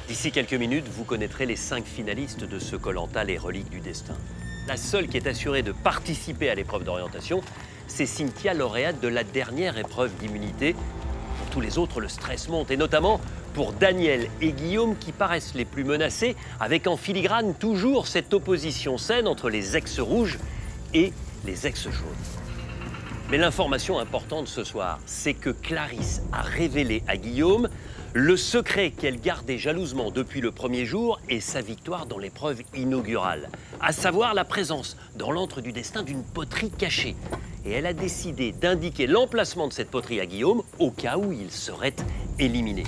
Speaker 1: D'ici quelques minutes, vous connaîtrez les 5 finalistes de ce Koh-Lanta, les reliques du destin. La seule qui est assurée de participer à l'épreuve d'orientation, c'est Cynthia, lauréate de la dernière épreuve d'immunité. Pour tous les autres, le stress monte, et notamment pour Daniel et Guillaume qui paraissent les plus menacés, avec en filigrane toujours cette opposition saine entre les ex-rouges et les ex-jaunes. Mais l'information importante ce soir, c'est que Clarisse a révélé à Guillaume le secret qu'elle gardait jalousement depuis le premier jour et sa victoire dans l'épreuve inaugurale, à savoir la présence dans l'antre du destin d'une poterie cachée. Et elle a décidé d'indiquer l'emplacement de cette poterie à Guillaume au cas où il serait éliminé.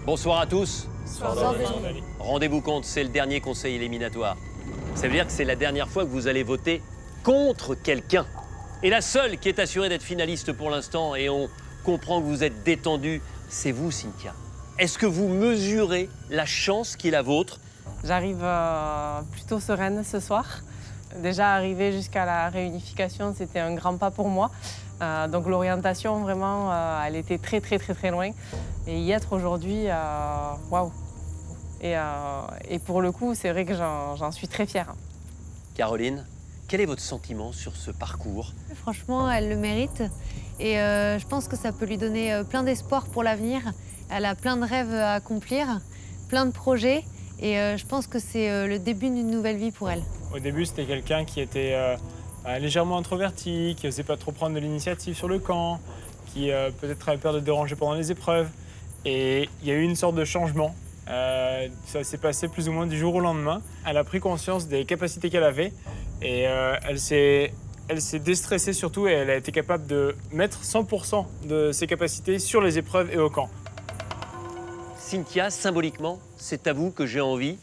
Speaker 1: Bonsoir à tous. Rendez-vous compte, c'est le dernier conseil éliminatoire. Ça veut dire que c'est la dernière fois que vous allez voter contre quelqu'un. Et la seule qui est assurée d'être finaliste pour l'instant, et on comprend que vous êtes détendu, c'est vous, Cynthia. Est-ce que vous mesurez la chance qui est la vôtre?
Speaker 2: J'arrive plutôt sereine ce soir. Déjà, arriver jusqu'à la réunification, c'était un grand pas pour moi. Donc l'orientation, vraiment, elle était très loin. Et y être aujourd'hui, waouh. Et pour le coup, c'est vrai que j'en suis très fière.
Speaker 1: Caroline, quel est votre sentiment sur ce parcours?
Speaker 11: Franchement, elle le mérite. Et je pense que ça peut lui donner plein d'espoir pour l'avenir. Elle a plein de rêves à accomplir, plein de projets. Et je pense que c'est le début d'une nouvelle vie pour elle.
Speaker 3: Au début, c'était quelqu'un qui était légèrement introverti, qui n'osait pas trop prendre de l'initiative sur le camp, qui peut-être avait peur de déranger pendant les épreuves. Et il y a eu une sorte de changement. Ça s'est passé plus ou moins du jour au lendemain. Elle a pris conscience des capacités qu'elle avait et elle s'est déstressée surtout et elle a été capable de mettre 100% de ses capacités sur les épreuves et au camp.
Speaker 1: Cynthia, symboliquement, c'est à vous que j'ai envie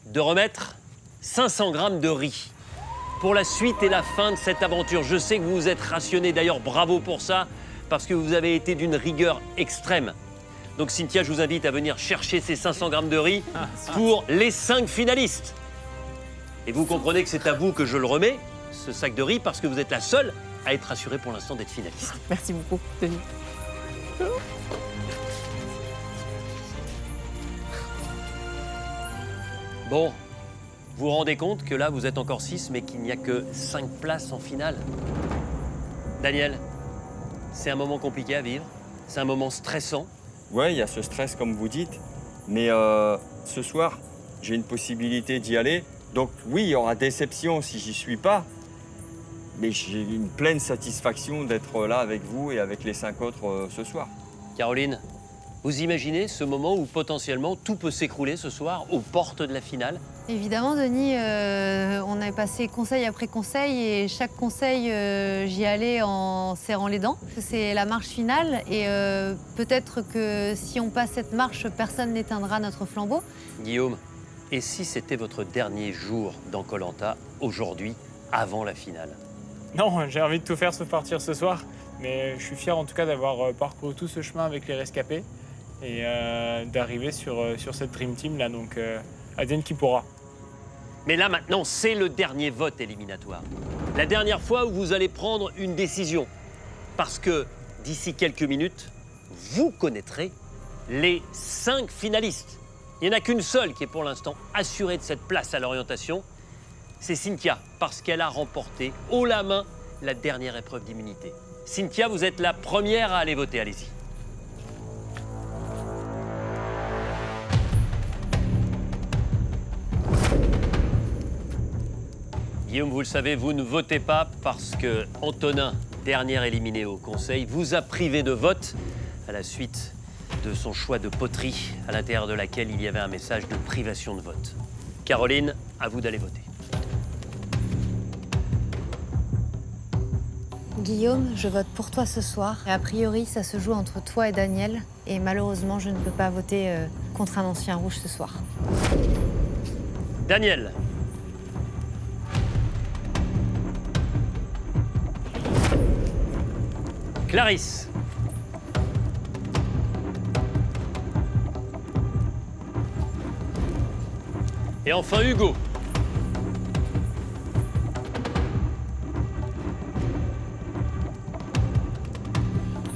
Speaker 1: de remettre 500 grammes de riz pour la suite et la fin de cette aventure. Je sais que vous vous êtes rationné, d'ailleurs bravo pour ça, parce que vous avez été d'une rigueur extrême. Donc Cynthia, je vous invite à venir chercher ces 500 grammes de riz pour les 5 finalistes. Et vous comprenez que c'est à vous que je le remets, ce sac de riz, parce que vous êtes la seule à être assurée pour l'instant d'être finaliste.
Speaker 2: Merci beaucoup, Denis.
Speaker 1: Bon, vous vous rendez compte que là, vous êtes encore 6, mais qu'il n'y a que 5 places en finale. Daniel, c'est un moment compliqué à vivre, c'est un moment stressant.
Speaker 9: Ouais, il y a ce stress comme vous dites, mais ce soir, j'ai une possibilité d'y aller. Donc oui, il y aura déception si j'y suis pas, mais j'ai une pleine satisfaction d'être là avec vous et avec les 5 autres ce soir.
Speaker 1: Caroline, vous imaginez ce moment où potentiellement tout peut s'écrouler ce soir aux portes de la finale?
Speaker 11: Évidemment, Denis, on a passé conseil après conseil et chaque conseil, j'y allais en serrant les dents. C'est la marche finale et peut-être que si on passe cette marche, personne n'éteindra notre flambeau.
Speaker 1: Guillaume, et si c'était votre dernier jour dans Koh-Lanta, aujourd'hui, avant la finale?
Speaker 3: Non, j'ai envie de tout faire sauf partir ce soir, mais je suis fier en tout cas d'avoir parcouru tout ce chemin avec les rescapés et d'arriver sur cette Dream Team là, donc advienne qui pourra.
Speaker 1: Mais là maintenant, c'est le dernier vote éliminatoire. La dernière fois où vous allez prendre une décision. Parce que d'ici quelques minutes, vous connaîtrez les 5 finalistes.
Speaker 16: Il n'y en a qu'une seule qui est pour l'instant assurée de cette place à l'orientation. C'est Cynthia, parce qu'elle a remporté haut la main la dernière épreuve d'immunité. Cynthia, vous êtes la première à aller voter, allez-y. Guillaume, vous le savez, vous ne votez pas parce que Antonin, dernier éliminé au Conseil, vous a privé de vote à la suite de son choix de poterie, à l'intérieur de laquelle il y avait un message de privation de vote. Caroline, à vous d'aller voter.
Speaker 11: Guillaume, je vote pour toi ce soir. Et a priori, ça se joue entre toi et Daniel. Et malheureusement, je ne peux pas voter contre un ancien rouge ce soir.
Speaker 16: Daniel. Clarisse. Et enfin Hugo.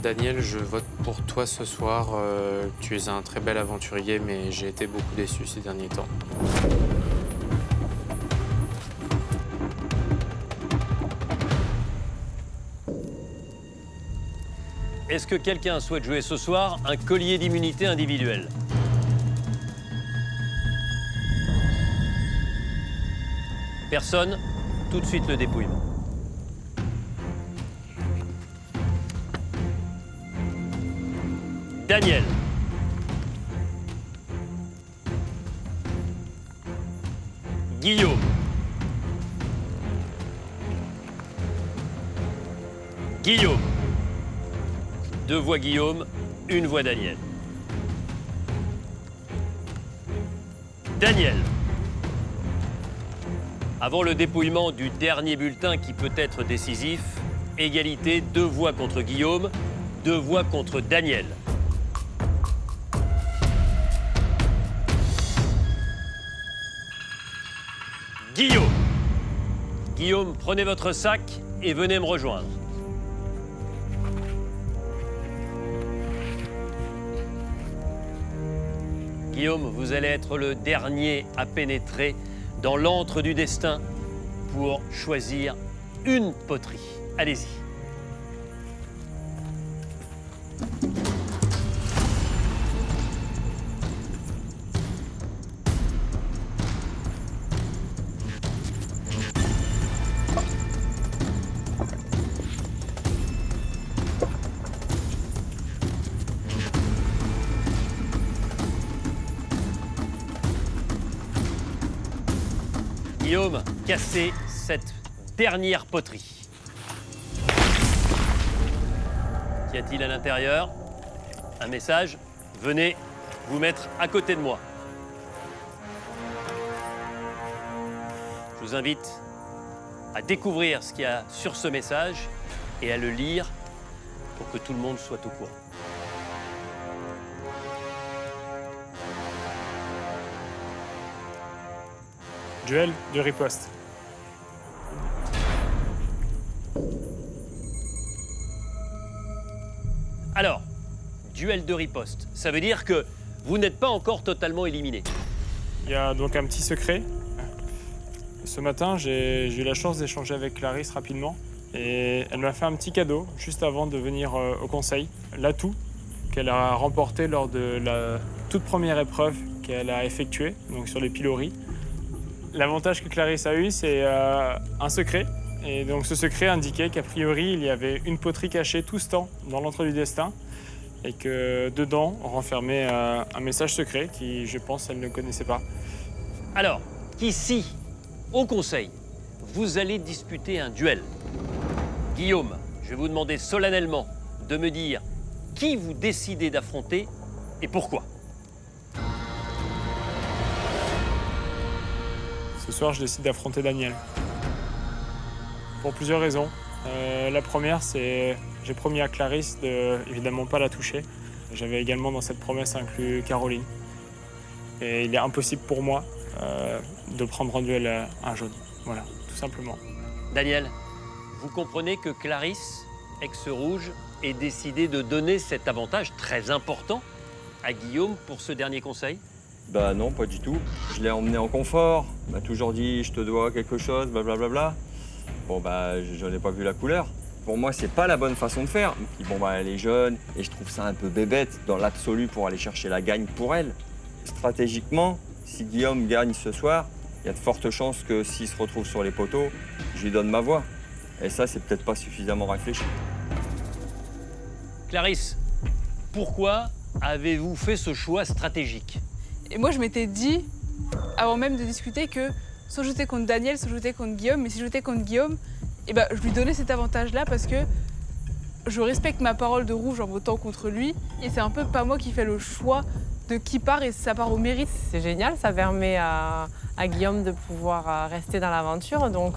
Speaker 5: Daniel, je vote pour toi ce soir. Tu es un très bel aventurier, mais j'ai été beaucoup déçu ces derniers temps.
Speaker 16: Est-ce que quelqu'un souhaite jouer ce soir un collier d'immunité individuel? Personne? Tout de suite le dépouillement. Daniel. Guillaume. Guillaume. 2 voix Guillaume, 1 voix Daniel. Daniel. Avant le dépouillement du dernier bulletin qui peut être décisif, égalité, 2 voix contre Guillaume, 2 voix contre Daniel. Guillaume. Guillaume, prenez votre sac et venez me rejoindre. Guillaume, vous allez être le dernier à pénétrer dans l'antre du destin pour choisir une poterie. Allez-y. Guillaume, cassez cette dernière poterie. Qu'y a-t-il à l'intérieur? Un message. Venez vous mettre à côté de moi. Je vous invite à découvrir ce qu'il y a sur ce message et à le lire pour que tout le monde soit au courant.
Speaker 3: Duel de riposte.
Speaker 16: Alors, duel de riposte, ça veut dire que vous n'êtes pas encore totalement éliminé.
Speaker 3: Il y a donc un petit secret. Ce matin, j'ai eu la chance d'échanger avec Clarisse rapidement. Et elle m'a fait un petit cadeau juste avant de venir au conseil. L'atout qu'elle a remporté lors de la toute première épreuve qu'elle a effectuée, donc sur les piloris. L'avantage que Clarisse a eu, c'est un secret. Et donc ce secret indiquait qu'a priori, il y avait une poterie cachée tout ce temps dans l'antre du destin et que dedans, on renfermait un message secret qui, je pense, elle ne connaissait pas.
Speaker 16: Alors, ici, au conseil, vous allez disputer un duel. Guillaume, je vais vous demander solennellement de me dire qui vous décidez d'affronter et pourquoi.
Speaker 3: Ce soir, je décide d'affronter Daniel. Pour plusieurs raisons. La première, c'est j'ai promis à Clarisse de évidemment pas la toucher. J'avais également dans cette promesse inclus Caroline. Et il est impossible pour moi de prendre en duel un jaune. Voilà, tout simplement.
Speaker 16: Daniel, vous comprenez que Clarisse, ex-rouge, ait décidé de donner cet avantage très important à Guillaume pour ce dernier conseil?
Speaker 9: Bah non, pas du tout. Je l'ai emmené en confort, il m'a toujours dit je te dois quelque chose, blablabla. Bon bah j'en ai pas vu la couleur. Pour moi, c'est pas la bonne façon de faire. Puis bon bah elle est jeune et je trouve ça un peu bébête dans l'absolu pour aller chercher la gagne pour elle. Stratégiquement, si Guillaume gagne ce soir, il y a de fortes chances que s'il se retrouve sur les poteaux, je lui donne ma voix. Et ça, c'est peut-être pas suffisamment réfléchi.
Speaker 16: Clarisse, pourquoi avez-vous fait ce choix stratégique?
Speaker 19: Et moi, je m'étais dit, avant même de discuter, que soit je jouais contre Daniel, soit je jouais contre Guillaume. Mais si je jouais contre Guillaume, eh ben, je lui donnais cet avantage-là parce que je respecte ma parole de rouge en votant contre lui. Et c'est un peu pas moi qui fais le choix de qui part et ça part au mérite.
Speaker 2: C'est génial, ça permet à Guillaume de pouvoir rester dans l'aventure. Donc,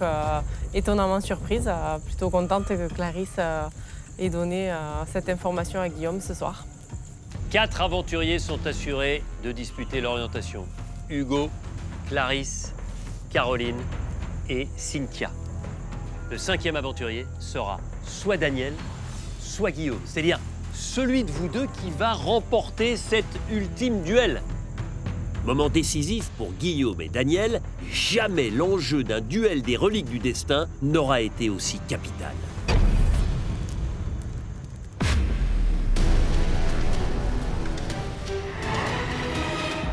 Speaker 2: étonnamment surprise, plutôt contente que Clarisse ait donné cette information à Guillaume ce soir.
Speaker 16: 4 aventuriers sont assurés de disputer l'orientation. Hugo, Clarisse, Caroline et Cynthia. Le 5e aventurier sera soit Daniel, soit Guillaume. C'est-à-dire celui de vous deux qui va remporter cet ultime duel.
Speaker 1: Moment décisif pour Guillaume et Daniel, jamais l'enjeu d'un duel des reliques du destin n'aura été aussi capital.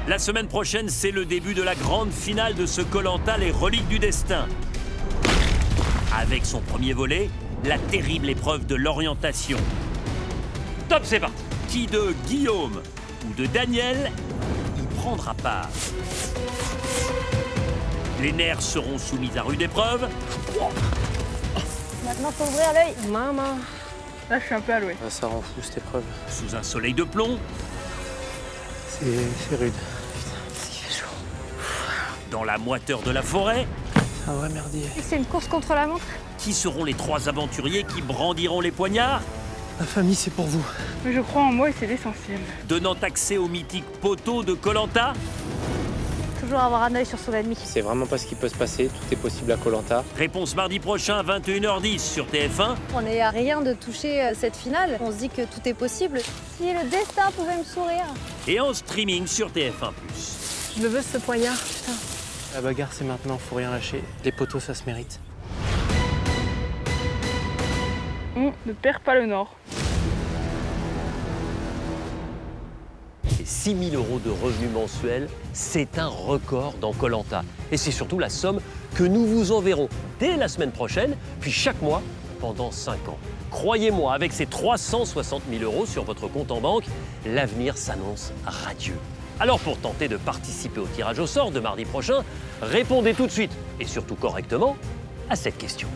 Speaker 1: La semaine prochaine, c'est le début de la grande finale de ce Koh-Lanta, les reliques du destin. Avec son premier volet, la terrible épreuve de l'orientation.
Speaker 16: Top, c'est parti.
Speaker 1: Qui de Guillaume ou de Daniel y prendra part? Les nerfs seront soumis à rude épreuve.
Speaker 11: Maintenant, faut ouvrir l'œil.
Speaker 2: Maman.
Speaker 4: Là, je suis un peu allouée.
Speaker 5: Ah, ça rend fou cette épreuve.
Speaker 1: Sous un soleil de plomb.
Speaker 5: C'est rude.
Speaker 1: Dans la moiteur de la forêt.
Speaker 5: Un vrai merdier.
Speaker 11: C'est une course contre la montre.
Speaker 1: Qui seront les 3 aventuriers qui brandiront les poignards?
Speaker 5: La famille, c'est pour vous.
Speaker 4: Mais je crois en moi et c'est l'essentiel.
Speaker 1: Donnant accès au mythique poteau de Koh-Lanta.
Speaker 11: Toujours avoir un œil sur son ennemi.
Speaker 5: C'est vraiment pas ce qui peut se passer. Tout est possible à Koh-Lanta.
Speaker 1: Réponse mardi prochain à 21h10 sur TF1.
Speaker 11: On n'est à rien de toucher cette finale. On se dit que tout est possible. Si le destin pouvait me sourire.
Speaker 1: Et en streaming sur TF1+.
Speaker 2: Je le veux, ce poignard, putain.
Speaker 5: La bagarre, c'est maintenant. Faut rien lâcher. Les poteaux, ça se mérite.
Speaker 4: On ne perd pas le nord.
Speaker 16: Et 6 000 € de revenus mensuels, c'est un record dans Koh-Lanta. Et c'est surtout la somme que nous vous enverrons dès la semaine prochaine, puis chaque mois pendant 5 ans. Croyez-moi, avec ces 360 000 € sur votre compte en banque, l'avenir s'annonce radieux. Alors pour tenter de participer au tirage au sort de mardi prochain, répondez tout de suite, et surtout correctement, à cette question.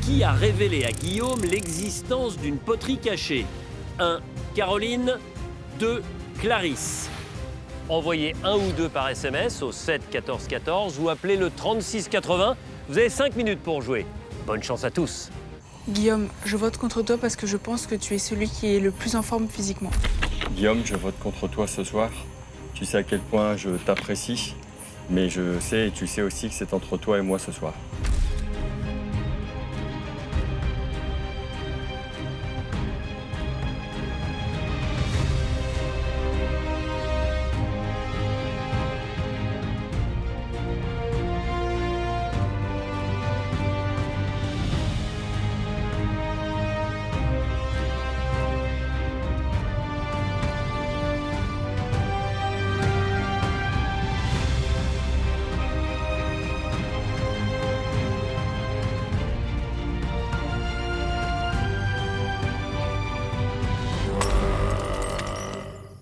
Speaker 1: Qui a révélé à Guillaume l'existence d'une poterie cachée? 1. Caroline. 2. Clarisse.
Speaker 16: Envoyez 1 ou 2 par SMS au 7 14 14 ou appelez le 36 80. Vous avez 5 minutes pour jouer. Bonne chance à tous.
Speaker 19: Guillaume, je vote contre toi parce que je pense que tu es celui qui est le plus en forme physiquement.
Speaker 9: Guillaume, je vote contre toi ce soir. Tu sais à quel point je t'apprécie, mais je sais et tu sais aussi que c'est entre toi et moi ce soir.